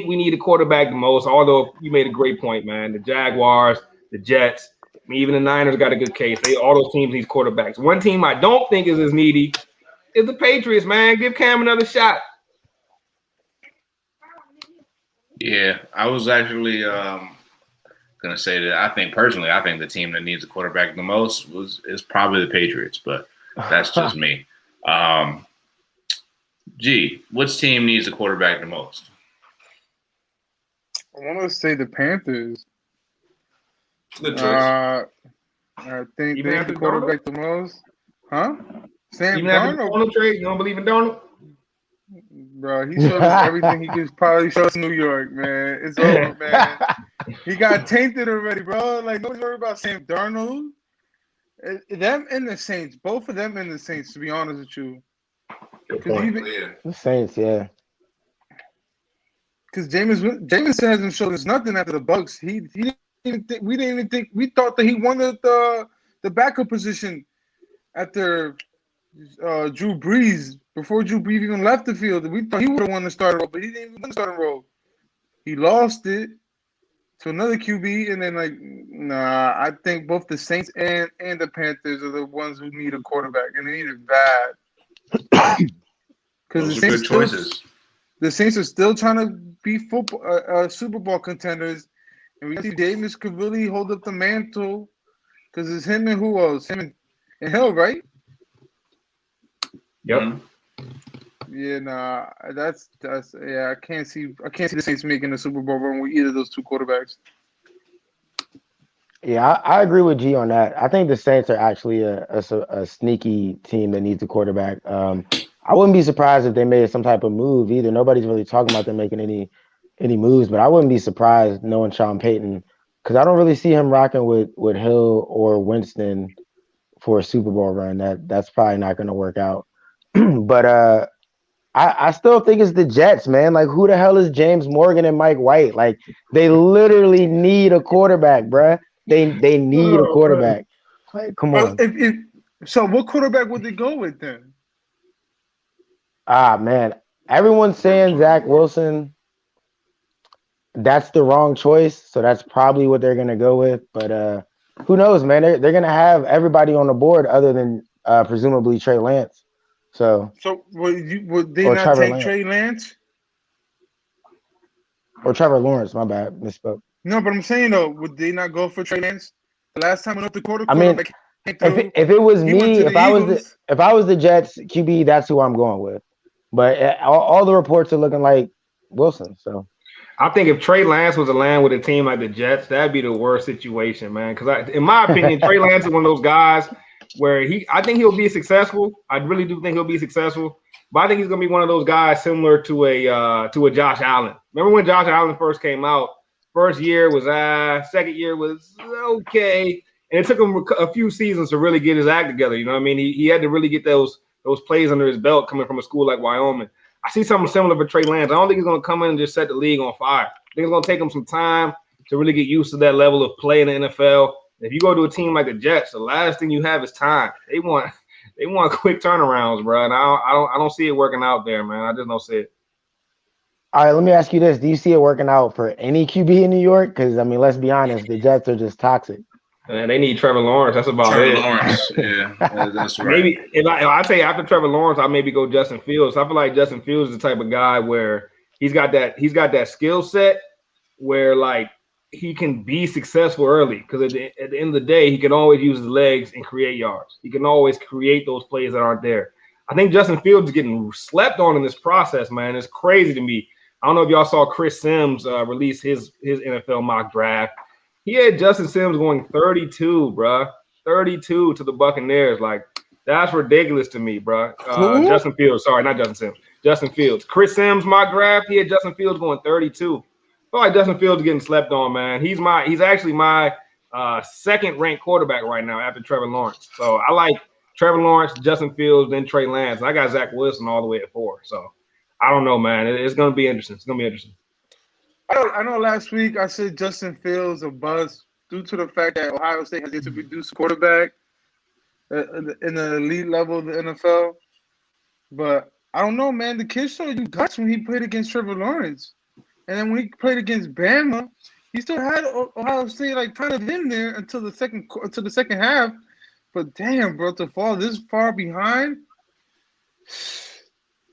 we need a quarterback the most, although you made a great point, man. The Jaguars, the Jets, even the Niners got a good case. All those teams need quarterbacks. One team I don't think is as needy is the Patriots, man. Give Cam another shot. Yeah, I was actually gonna say that I think the team that needs a quarterback the most is probably the Patriots, but that's just me. Which team needs a quarterback the most? I want to say the Panthers. Good choice. I think they need the quarterback the most. Huh? Sam Darnold trade? You don't believe in Darnold? Bro, he showed us everything he could probably show us in New York, man. It's over, man. He got tainted already, bro. Like, nobody's worried about Sam Darnold. Them and the Saints. Both of them and the Saints, to be honest with you. The Saints, yeah. Because Jameson hasn't shown us nothing after the Bucks. We didn't even think. We thought that he won the backup position after Drew Brees. Before Drew Brees even left the field, we thought he would have won the starting role, but he didn't even win the starting role. He lost it to another QB, and then I think both the Saints and the Panthers are the ones who need a quarterback, and they need it bad. Because the Saints choices. The Saints are still trying to be Super Bowl contenders, and we see Davis could really hold up the mantle because it's him and who else? Him and Hill, right? Yep. Mm-hmm. Yeah, that's I can't see the Saints making the Super Bowl run with either of those two quarterbacks. Yeah, I agree with G on that. I think the Saints are actually a sneaky team that needs a quarterback. I wouldn't be surprised if they made some type of move either. Nobody's really talking about them making any moves, but I wouldn't be surprised knowing Sean Payton because I don't really see him rocking with Hill or Winston for a Super Bowl run. That's probably not going to work out. But I still think it's the Jets, man. Like, who the hell is James Morgan and Mike White? Like, they literally need a quarterback, bruh. They need a quarterback. Like, come on. So what quarterback would they go with then? Man. Everyone's saying Zach Wilson. That's the wrong choice. So that's probably what they're going to go with. But who knows, man? They're gonna have everybody on the board other than presumably Trey Lance. So would they or not Trevor take Lance Trey Lance? or Trevor Lawrence. My bad, misspoke. No, but I'm saying though, would they not go for Trey Lance? The last time we North Dakota I mean, quarterback came through, if it was he went me, to the Eagles. if I was the Jets QB, that's who I'm going with. But all the reports are looking like Wilson. So I think if Trey Lance was to land with a team like the Jets, that'd be the worst situation, man. Because in my opinion, Trey Lance is one of those guys where I think he'll be successful. I really do think he'll be successful. But I think he's gonna be one of those guys similar to a Josh Allen. Remember when Josh Allen first came out? First year was second year was okay, and it took him a few seasons to really get his act together. You know what I mean? He had to really get those plays under his belt coming from a school like Wyoming. I see something similar for Trey Lance. I don't think he's going to come in and just set the league on fire. I think it's going to take him some time to really get used to that level of play in the NFL. If you go to a team like the Jets, the last thing you have is time. They want quick turnarounds, bro. And I don't see it working out there, man. I just don't see it. all right, let me ask you this: do you see it working out for any QB in New York? Because I mean, let's be honest, the Jets are just toxic. And they need Trevor Lawrence. That's about Trevor it. Lawrence, yeah, that's right. Maybe if I say after Trevor Lawrence, I maybe go Justin Fields. I feel like Justin Fields is the type of guy where he's got that skill set where like he can be successful early because at the end of the day, he can always use his legs and create yards. He can always create those plays that aren't there. I think Justin Fields is getting slept on in this process, man. It's crazy to me. I don't know if y'all saw Chris Sims release his NFL mock draft. He had Justin Sims going 32, bro. 32 to the Buccaneers. Like, that's ridiculous to me, bro. Justin Fields. Sorry, not Justin Sims. Justin Fields. Chris Sims, my draft, he had Justin Fields going 32. I feel like Justin Fields is getting slept on, man. He's actually my second ranked quarterback right now after Trevor Lawrence. So I like Trevor Lawrence, Justin Fields, then Trey Lance. I got Zach Wilson all the way at 4. So I don't know, man. It's going to be interesting. It's going to be interesting. I know last week I said Justin Fields a buzz due to the fact that Ohio State has yet to produce a quarterback in the elite level of the NFL. But I don't know, man. The kid showed you guts when he played against Trevor Lawrence. And then when he played against Bama, he still had Ohio State like kind of in there until the second half. But damn, bro, to fall this far behind,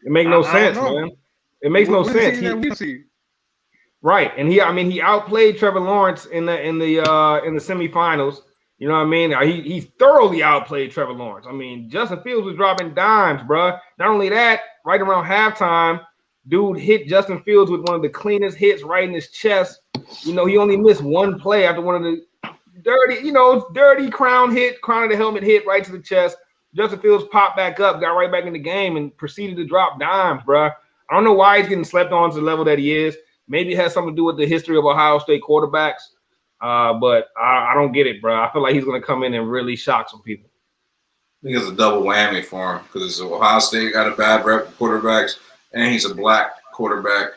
it makes no sense, man. It makes no sense. Right, and he outplayed Trevor Lawrence in the semifinals. You know what I mean? He thoroughly outplayed Trevor Lawrence. I mean, Justin Fields was dropping dimes, bro. Not only that, right around halftime, dude hit Justin Fields with one of the cleanest hits right in his chest. You know, he only missed one play after one of the dirty crown of the helmet hit right to the chest. Justin Fields popped back up, got right back in the game, and proceeded to drop dimes, bro. I don't know why he's getting slept on to the level that he is. Maybe it has something to do with the history of Ohio State quarterbacks, but I don't get it, bro. I feel like he's going to come in and really shock some people. I think it's a double whammy for him because Ohio State got a bad rep for quarterbacks, and he's a black quarterback,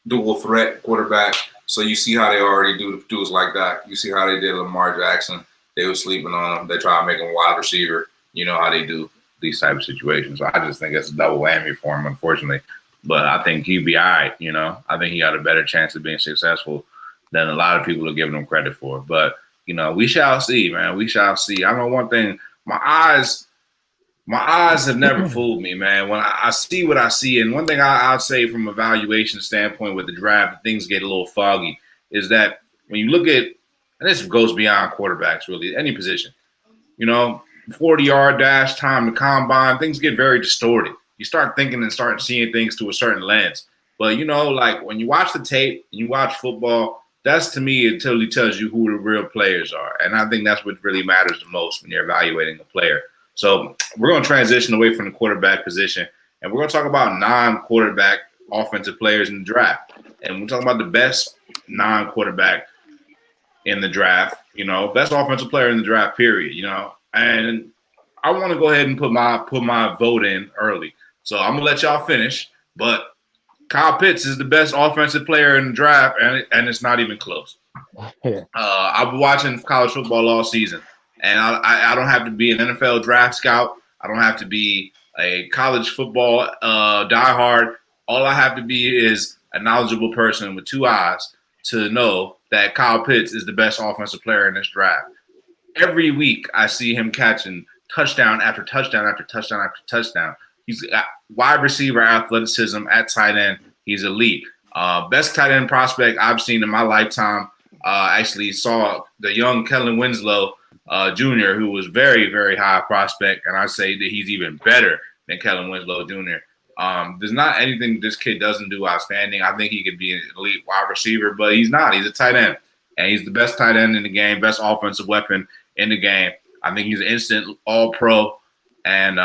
dual threat quarterback. So you see how they already do dudes like that. You see how they did Lamar Jackson. They were sleeping on him. They try to make him a wide receiver. You know how they do these type of situations. So I just think it's a double whammy for him, unfortunately. But I think he'd be all right, you know. I think he got a better chance of being successful than a lot of people are giving him credit for. But, you know, we shall see, man. We shall see. I know one thing. My eyes have never fooled me, man. When I see what I see, and one thing I'll say from a valuation standpoint with the draft, things get a little foggy, is that when you look at, and this goes beyond quarterbacks, really, any position, you know, 40-yard dash, time to combine, things get very distorted. You start thinking and start seeing things to a certain lens. But, you know, like when you watch the tape and you watch football, that's to me, it totally tells you who the real players are. And I think that's what really matters the most when you're evaluating a player. So we're going to transition away from the quarterback position, and we're going to talk about non-quarterback offensive players in the draft. And we're talking about the best non-quarterback in the draft, you know, best offensive player in the draft, period, you know. And I want to go ahead and put my vote in early. So I'm going to let y'all finish, but Kyle Pitts is the best offensive player in the draft, and it's not even close. Yeah. I've been watching college football all season, and I don't have to be an NFL draft scout. I don't have to be a college football diehard. All I have to be is a knowledgeable person with two eyes to know that Kyle Pitts is the best offensive player in this draft. every week I see him catching touchdown after touchdown after touchdown after touchdown. He's got wide receiver athleticism at tight end. He's elite. Best tight end prospect I've seen in my lifetime. Actually saw the young Kellen Winslow Jr., who was very, very high prospect, and I say that he's even better than Kellen Winslow Jr. There's not anything this kid doesn't do outstanding. I think he could be an elite wide receiver, but he's not. He's a tight end, and he's the best tight end in the game, best offensive weapon in the game. I think he's an instant all-pro, and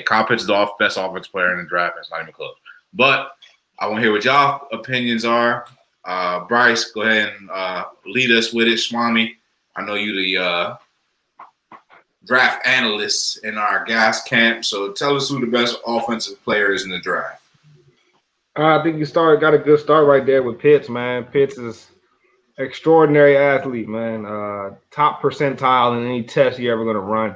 Kyle Pitts is the best offensive player in the draft. It's not even close. But I want to hear what y'all opinions are. Bryce, go ahead and lead us with it. Swami, I know you the draft analyst in our gas camp, so tell us who the best offensive player is in the draft. I think you got a good start right there with Pitts, man. Pitts is extraordinary athlete, man. Top percentile in any test you're ever going to run.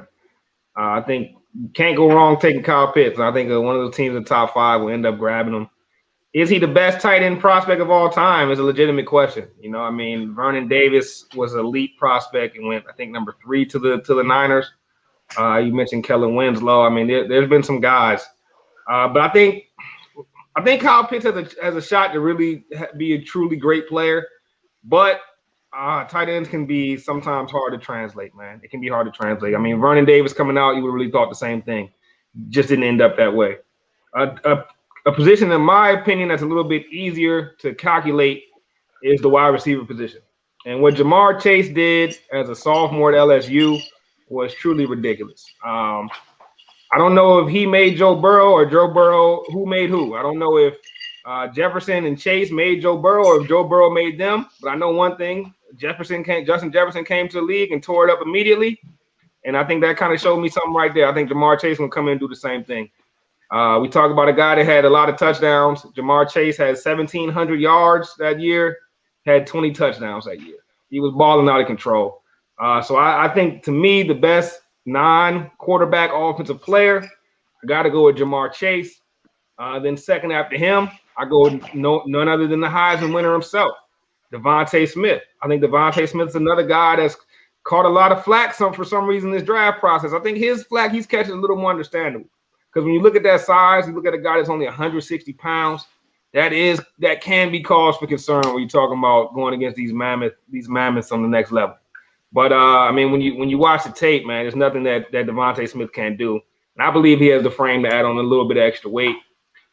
I think you can't go wrong taking Kyle Pitts. I think one of those teams in the top 5 will end up grabbing him. Is he the best tight end prospect of all time? Is a legitimate question. You know, I mean, Vernon Davis was an elite prospect and went, I think, number 3 to the Niners. You mentioned Kellen Winslow. I mean, there's been some guys, but I think Kyle Pitts has a shot to really be a truly great player. But tight ends can be sometimes hard to translate, man. It can be hard to translate. I mean, Vernon Davis coming out, you would really thought the same thing. Just didn't end up that way. A position, in my opinion, that's a little bit easier to calculate is the wide receiver position. And what Jamar Chase did as a sophomore at LSU was truly ridiculous. I don't know if he made Joe Burrow or Joe Burrow who made who. I don't know if Jefferson and Chase made Joe Burrow or if Joe Burrow made them. But I know one thing: Justin Jefferson came to the league and tore it up immediately. And I think that kind of showed me something right there. I think Jamar Chase will come in and do the same thing. We talk about a guy that had a lot of touchdowns. Jamar Chase had 1,700 yards that year, had 20 touchdowns that year. He was balling out of control. So I think, to me, the best non-quarterback offensive player, I got to go with Jamar Chase. Then second after him, I go with none other than the Heisman winner himself, Devontae Smith. I think Devontae Smith's another guy that's caught a lot of flack for some reason in this draft process. I think his flack he's catching a little more understandable. Because when you look at that size, you look at a guy that's only 160 pounds, that can be cause for concern when you're talking about going against these mammoths on the next level. But I mean, when you watch the tape, man, there's nothing that Devontae Smith can't do. And I believe he has the frame to add on a little bit of extra weight.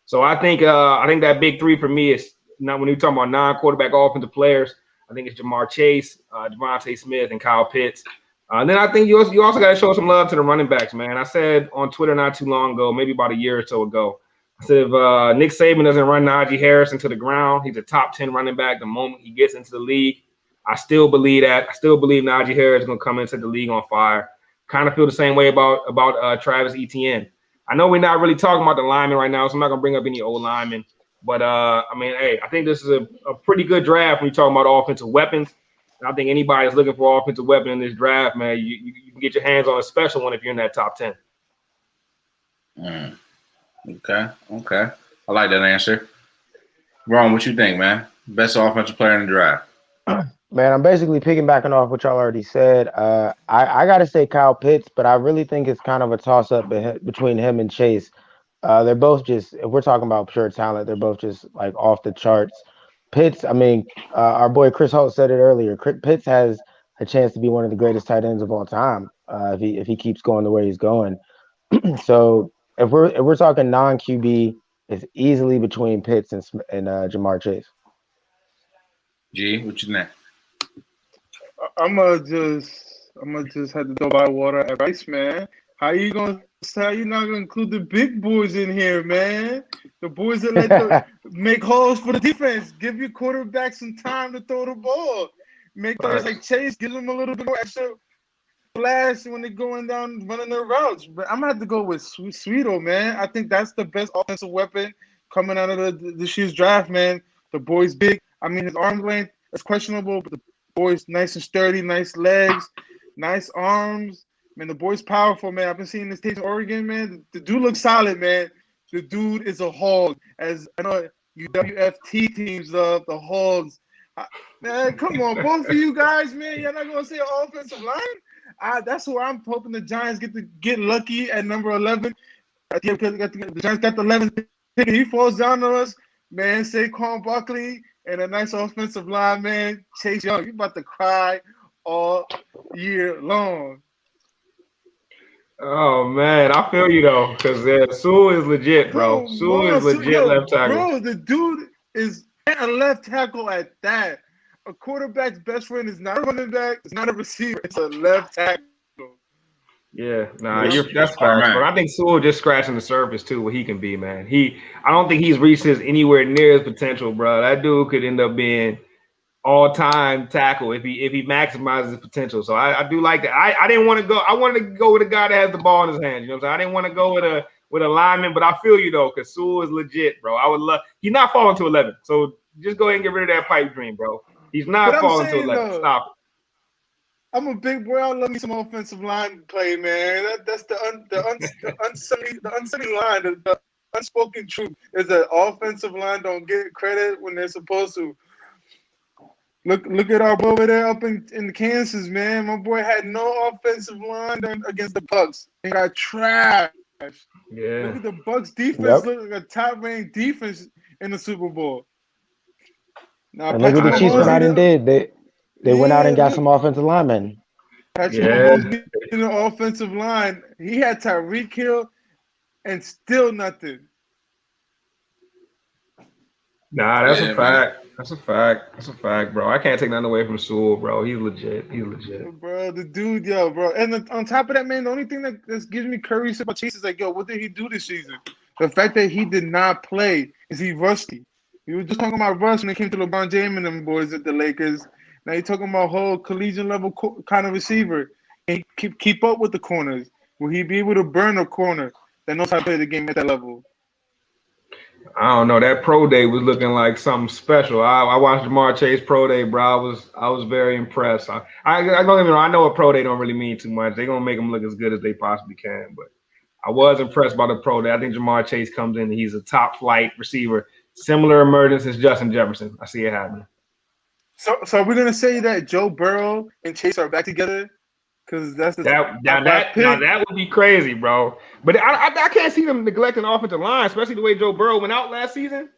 So I think that big 3 for me is not when you're talking about non-quarterback offensive players. I think it's Jamar Chase, Devontae Smith, and Kyle Pitts. And then I think you also got to show some love to the running backs, man. I said on Twitter not too long ago, maybe about a year or so ago, I said if Nick Saban doesn't run Najee Harris into the ground, he's a top 10 running back the moment he gets into the league. I still believe that. I still believe Najee Harris is going to come into the league on fire. Kind of feel the same way about Travis Etienne. I know we're not really talking about the linemen right now, so I'm not going to bring up any old linemen. But, I mean, hey, I think this is a pretty good draft when you're talking about offensive weapons. I think anybody that's looking for an offensive weapon in this draft, man, you can get your hands on a special one if you're in that top 10. Okay. I like that answer. Ron, what you think, man? Best offensive player in the draft? Man, I'm basically piggybacking off what y'all already said. I got to say Kyle Pitts, but I really think it's kind of a toss-up between him and Chase. They're both just, if we're talking about pure talent, they're both just like off the charts. Pitts, I mean, our boy Chris Holt said it earlier. Pitts has a chance to be one of the greatest tight ends of all time if he keeps going the way he's going. So if we're talking non-QB, it's easily between Pitts and Jamar Chase. G, what you think? I'm gonna just have to throw by water at Rice, man. How you not gonna include the big boys in here, man? The boys that make holes for the defense, give your quarterback some time to throw the ball. Make players like Chase, give them a little bit more extra flash when they're going down running their routes. But I'm gonna have to go with Sweeto, man. I think that's the best offensive weapon coming out of this year's draft, man. The boy's big. I mean, his arm length is questionable, but the boy's nice and sturdy, nice legs, nice arms. Man, the boy's powerful, man. I've been seeing this tape in Oregon, man. The dude looks solid, man. The dude is a hog. As I know, you WFT teams love the hogs. Man, come on, both of you guys, man. You're not gonna say offensive line? That's where I'm hoping the Giants get lucky at number 11. The Giants got the 11th pick. And he falls down on us, man. Saquon Barkley and a nice offensive line, man. Chase Young, you about to cry all year long. Oh man, I feel you though, because Sewell is legit, bro. Sewell is legit left tackle. Bro, the dude is a left tackle at that. A quarterback's best friend is not a running back, it's not a receiver, it's a left tackle. Yeah, that's facts, but I think Sewell just scratching the surface too, what he can be, man. I don't think he's reached anywhere near his potential, bro. That dude could end up being all-time tackle if he maximizes his potential. So I do like that. I didn't want to go. I wanted to go with a guy that has the ball in his hand. You know what I'm saying? I didn't want to go with a lineman, but I feel you though, because Sewell is legit, bro. I would love. He's not falling to 11, so just go ahead and get rid of that pipe dream, bro. He's not falling to 11. Stop it. I'm a big boy. I love me some offensive line play, man. That's the unseen line, the unspoken truth is that offensive line don't get credit when they're supposed to. Look at our boy over there up in Kansas, man. My boy had no offensive line against the Bucks and got trashed. Yeah. Look at the Bucks defense. Look like a top-ranked defense in the Super Bowl. Now, and look what the Chiefs went out and did. They went out and got some offensive linemen. Patrick Mahomes in the offensive line. He had Tyreek Hill and still nothing. Nah, that's a fact. That's a fact. That's a fact, bro. I can't take nothing away from Sewell, bro. He's legit. Bro, the dude, bro. And on top of that, man, the only thing that gives me curious about Chase is like, what did he do this season? The fact that he did not play is he rusty. We were just talking about rust when it came to LeBron James and them boys at the Lakers. Now you're talking about whole collegiate level kind of receiver. And he keep up with the corners. Will he be able to burn a corner that knows how to play the game at that level? I don't know. That pro day was looking like something special. I watched Jamar Chase pro day, bro. I was very impressed. I don't get me wrong. I know a pro day don't really mean too much. They're gonna make him look as good as they possibly can. But I was impressed by the pro day. I think Jamar Chase comes in. He's a top flight receiver. Similar emergence as Justin Jefferson. I see it happening. So are we gonna say that Joe Burrow and Chase are back together? Because that's that would be crazy, bro. But I can't see them neglecting the offensive line, especially the way Joe Burrow went out last season,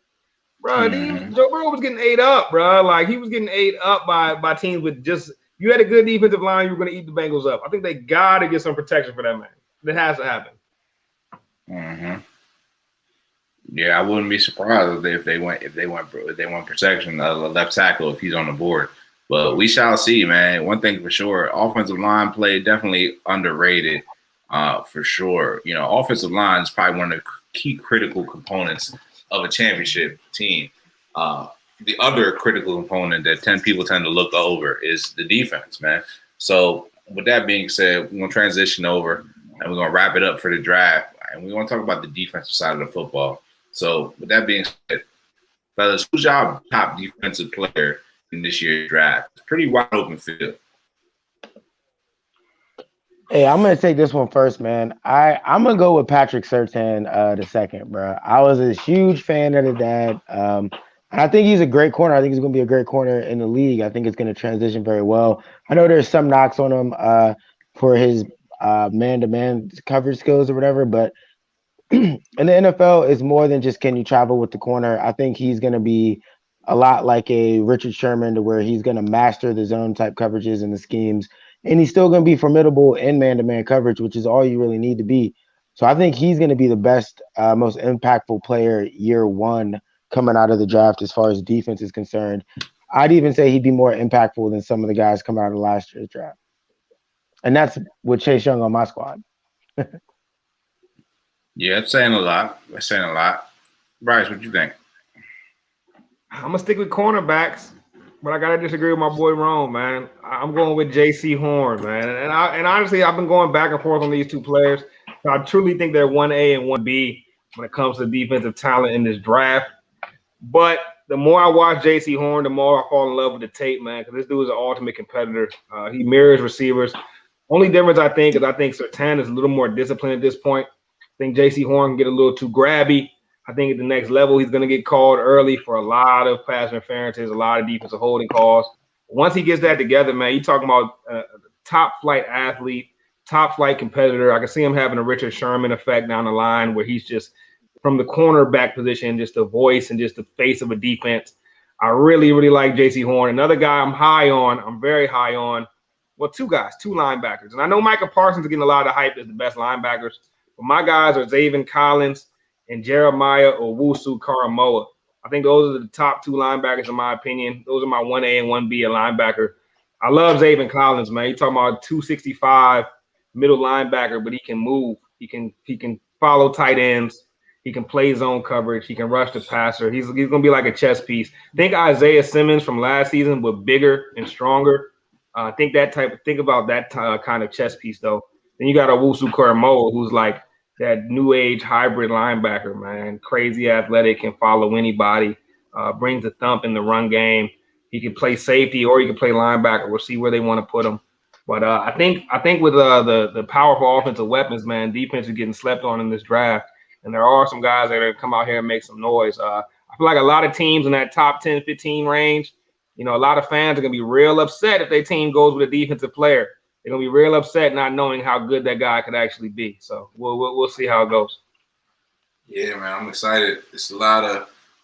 bro. Joe Burrow was getting ate up, bro. Like he was getting ate up by teams with just you had a good defensive line, you were going to eat the Bengals up. I think they got to get some protection for that man. That has to happen. Mm-hmm. Yeah, I wouldn't be surprised if they want protection of the left tackle if he's on the board. But we shall see, man. One thing for sure, offensive line play definitely underrated, for sure. You know, offensive line is probably one of the key critical components of a championship team. The other critical component that people tend to look over is the defense, man. So with that being said, we're going to transition over and we're going to wrap it up for the draft. And we want to talk about the defensive side of the football. So with that being said, fellas, who's your top defensive player in this year's draft? It's pretty wide open field. Hey, I'm gonna take this one first, man. I'm gonna go with Patrick Surtain the second, bro. I was a huge fan of the dad. And I think he's a great corner. I think he's gonna be a great corner in the league. I think it's gonna transition very well. I know there's some knocks on him for his man-to-man coverage skills or whatever, but in the NFL, it's more than just can you travel with the corner. I think he's gonna be a lot like a Richard Sherman to where he's going to master the zone type coverages and the schemes. And he's still going to be formidable in man-to-man coverage, which is all you really need to be. So I think he's going to be the best, most impactful player year one coming out of the draft as far as defense is concerned. I'd even say he'd be more impactful than some of the guys coming out of last year's draft. And that's with Chase Young on my squad. Yeah, it's saying a lot. Bryce, what you think? I'm gonna stick with cornerbacks, but I gotta disagree with my boy Rome, man. I'm going with J.C. Horn, man. And honestly, I've been going back and forth on these two players. I truly think they're 1A and 1B when it comes to defensive talent in this draft. But the more I watch J.C. Horn, the more I fall in love with the tape, man. Because this dude is an ultimate competitor. He mirrors receivers. Only difference I think is Surtain is a little more disciplined at this point. I think J.C. Horn can get a little too grabby. I think at the next level, he's going to get called early for a lot of pass interferences, a lot of defensive holding calls. Once he gets that together, man, you're talking about top flight athlete, top flight competitor. I can see him having a Richard Sherman effect down the line where he's just from the cornerback position, just the voice and just the face of a defense. I really, really like J.C. Horn. Another guy I'm very high on. Well, two linebackers. And I know Micah Parsons is getting a lot of hype as the best linebackers, but my guys are Zaven Collins and Jeremiah Owusu-Koramoah. I think those are the top two linebackers in my opinion. Those are my 1A and 1B at linebacker. I love Zaven Collins, man. You're talking about 265 middle linebacker, but he can move. He can follow tight ends. He can play zone coverage. He can rush the passer. He's going to be like a chess piece. Think Isaiah Simmons from last season, but bigger and stronger. Think about that kind of chess piece, though. Then you got Owusu-Koramoah, who's like that new age hybrid linebacker, man. Crazy athletic, can follow anybody, brings a thump in the run game. He can play safety or he can play linebacker. We'll see where they want to put him. But I think with the powerful offensive weapons, man, defense is getting slept on in this draft. And there are some guys that are going to come out here and make some noise. I feel like a lot of teams in that top 10, 15 range, a lot of fans are going to be real upset if their team goes with a defensive player. They're going to be real upset not knowing how good that guy could actually be. So we'll see how it goes. Yeah, man, I'm excited. It's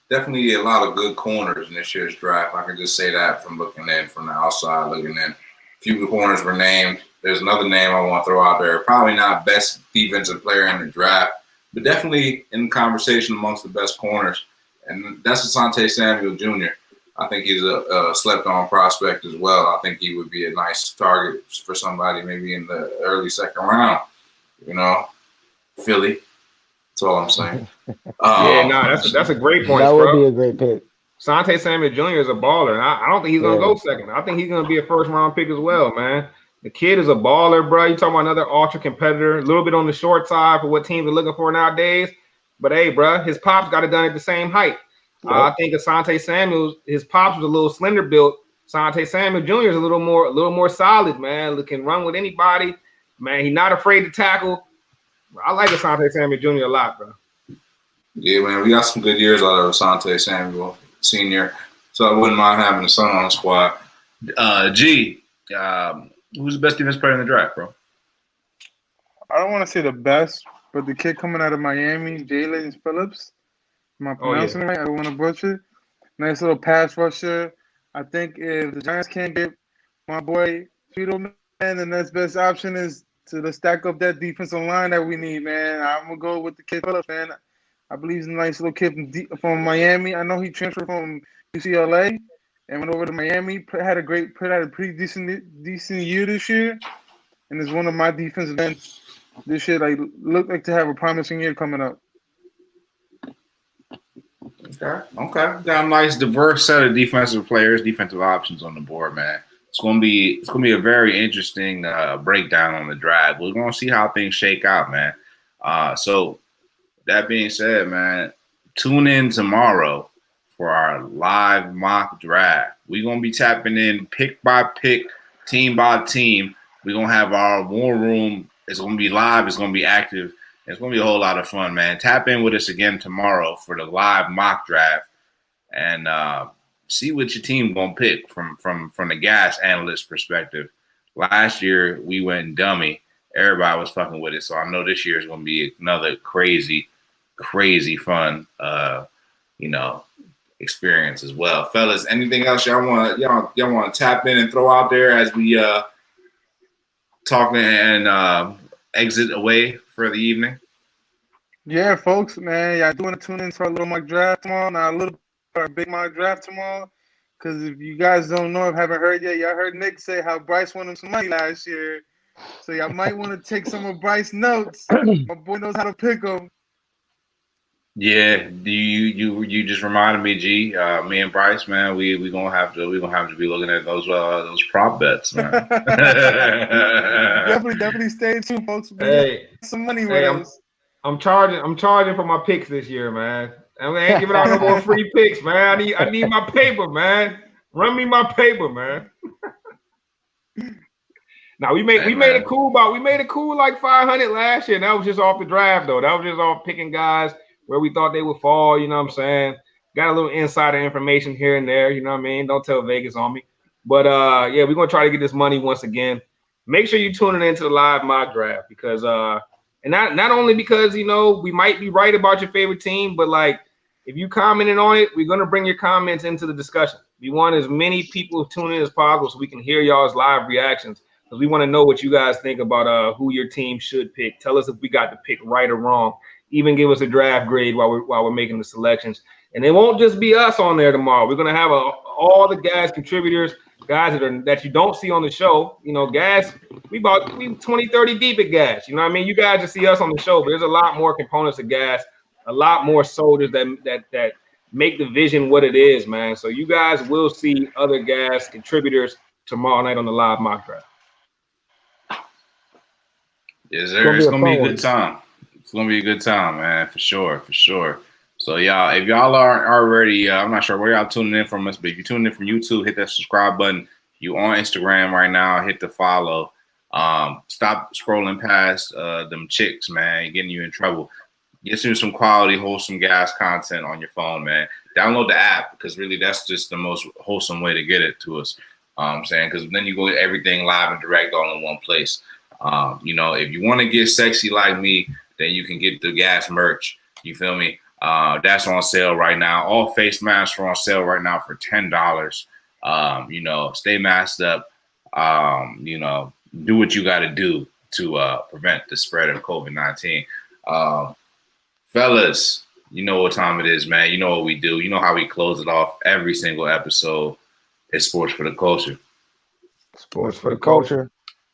definitely a lot of good corners in this year's draft. I can just say that from looking in, from the outside looking in. A few of the corners were named. There's another name I want to throw out there. Probably not best defensive player in the draft, but definitely in conversation amongst the best corners. And that's Asante Samuel Jr. I think he's a slept-on prospect as well. I think he would be a nice target for somebody maybe in the early second round. Philly. That's all I'm saying. That's a great point. That would be a great pick. Asante Samuel Jr. is a baller, and I don't think he's going to go second. I think he's going to be a first-round pick as well, man. The kid is a baller, bro. You talking about another ultra competitor, a little bit on the short side for what teams are looking for nowadays. But hey, bro, his pops got it done at the same height. Yep. I think Asante Samuel, his pops was a little slender built. Asante Samuel Jr. is a little more solid, man. Can run with anybody, man. He's not afraid to tackle. I like Asante Samuel Jr. a lot, bro. Yeah, man, we got some good years out of Asante Samuel Sr., so I wouldn't mind having a son on the squad. Who's the best defense player in the draft, bro? I don't want to say the best, but the kid coming out of Miami, Jalen Phillips. Am I pronouncing it right? I don't want to butcher. Nice little pass rusher. I think if the Giants can't get my boy Cheeto, man, the next best option is to stack up that defensive line that we need, man. I'm going to go with the kid Phillips, man. I believe he's a nice little kid from Miami. I know he transferred from UCLA and went over to Miami. Had a pretty decent year this year, and is one of my defensive ends this year. Look like to have a promising year coming up. Okay. Got a nice diverse set of defensive players, defensive options on the board, man. It's gonna be a very interesting breakdown on the draft. We're gonna see how things shake out, man. So that being said, man, tune in tomorrow for our live mock draft. We're gonna be tapping in pick by pick, team by team. We're gonna have our war room. It's gonna be live. It's gonna be active. It's going to be a whole lot of fun, man. Tap in with us again tomorrow for the live mock draft and see what your team going to pick from the gas analyst perspective. Last year, we went dummy. Everybody was fucking with it. So I know this year is going to be another crazy, crazy fun, experience as well. Fellas, anything else y'all want to tap in and throw out there as we talk and exit away for the evening? Yeah, folks, man, y'all do want to tune in to our little mock draft tomorrow? Now, our big mock draft tomorrow. Because if you guys don't know, haven't heard yet, y'all heard Nick say how Bryce won him some money last year. So y'all might want to take some of Bryce's notes. My boy knows how to pick them. Yeah, you just reminded me, G. Me and Bryce, man, we gonna have to be looking at those prop bets, man. definitely stay tuned, folks. Hey, some money with us. I'm charging for my picks this year, man. I ain't giving out no more free picks, man. I need my paper, man. Run me my paper, man. Now we made it cool like 500 last year. And that was just off the draft though. That was just off picking guys where we thought they would fall, you know what I'm saying? Got a little insider information here and there, you know what I mean? Don't tell Vegas on me. But yeah, we're gonna try to get this money once again. make sure you're tuning into the live mock draft because and not only because we might be right about your favorite team, but like if you commented on it, we're gonna bring your comments into the discussion. We want as many people tuning in as possible so we can hear y'all's live reactions because we want to know what you guys think about who your team should pick. Tell us if we got the pick right or wrong. Even give us a draft grade while we're making the selections. And it won't just be us on there tomorrow. We're gonna have all the guys contributors, guys that you don't see on the show. Guys, we 20, 30 deep at gas. You know what I mean? You guys just see us on the show, but there's a lot more components of gas, a lot more soldiers that make the vision what it is, man. So you guys will see other gas contributors tomorrow night on the live mock draft. Yes, sir. It's gonna be a good time. It's gonna be a good time, man, for sure. So y'all, if y'all are already, I'm not sure where y'all tuning in from us, but if you're tuning in from YouTube, hit that subscribe button. If you on Instagram right now, hit the follow. Stop scrolling past them chicks, man, getting you in trouble. Get some quality, wholesome gas content on your phone, man. Download the app because really that's just the most wholesome way to get it to us. I'm saying because then you go get everything live and direct all in one place. If you want to get sexy like me, then you can get the gas merch. You feel me? That's on sale right now. All face masks are on sale right now for $10. Stay masked up. Do what you got to do to prevent the spread of COVID-19. Fellas, you know what time it is, man. You know what we do. You know how we close it off every single episode. It's sports for the culture. Sports for the culture.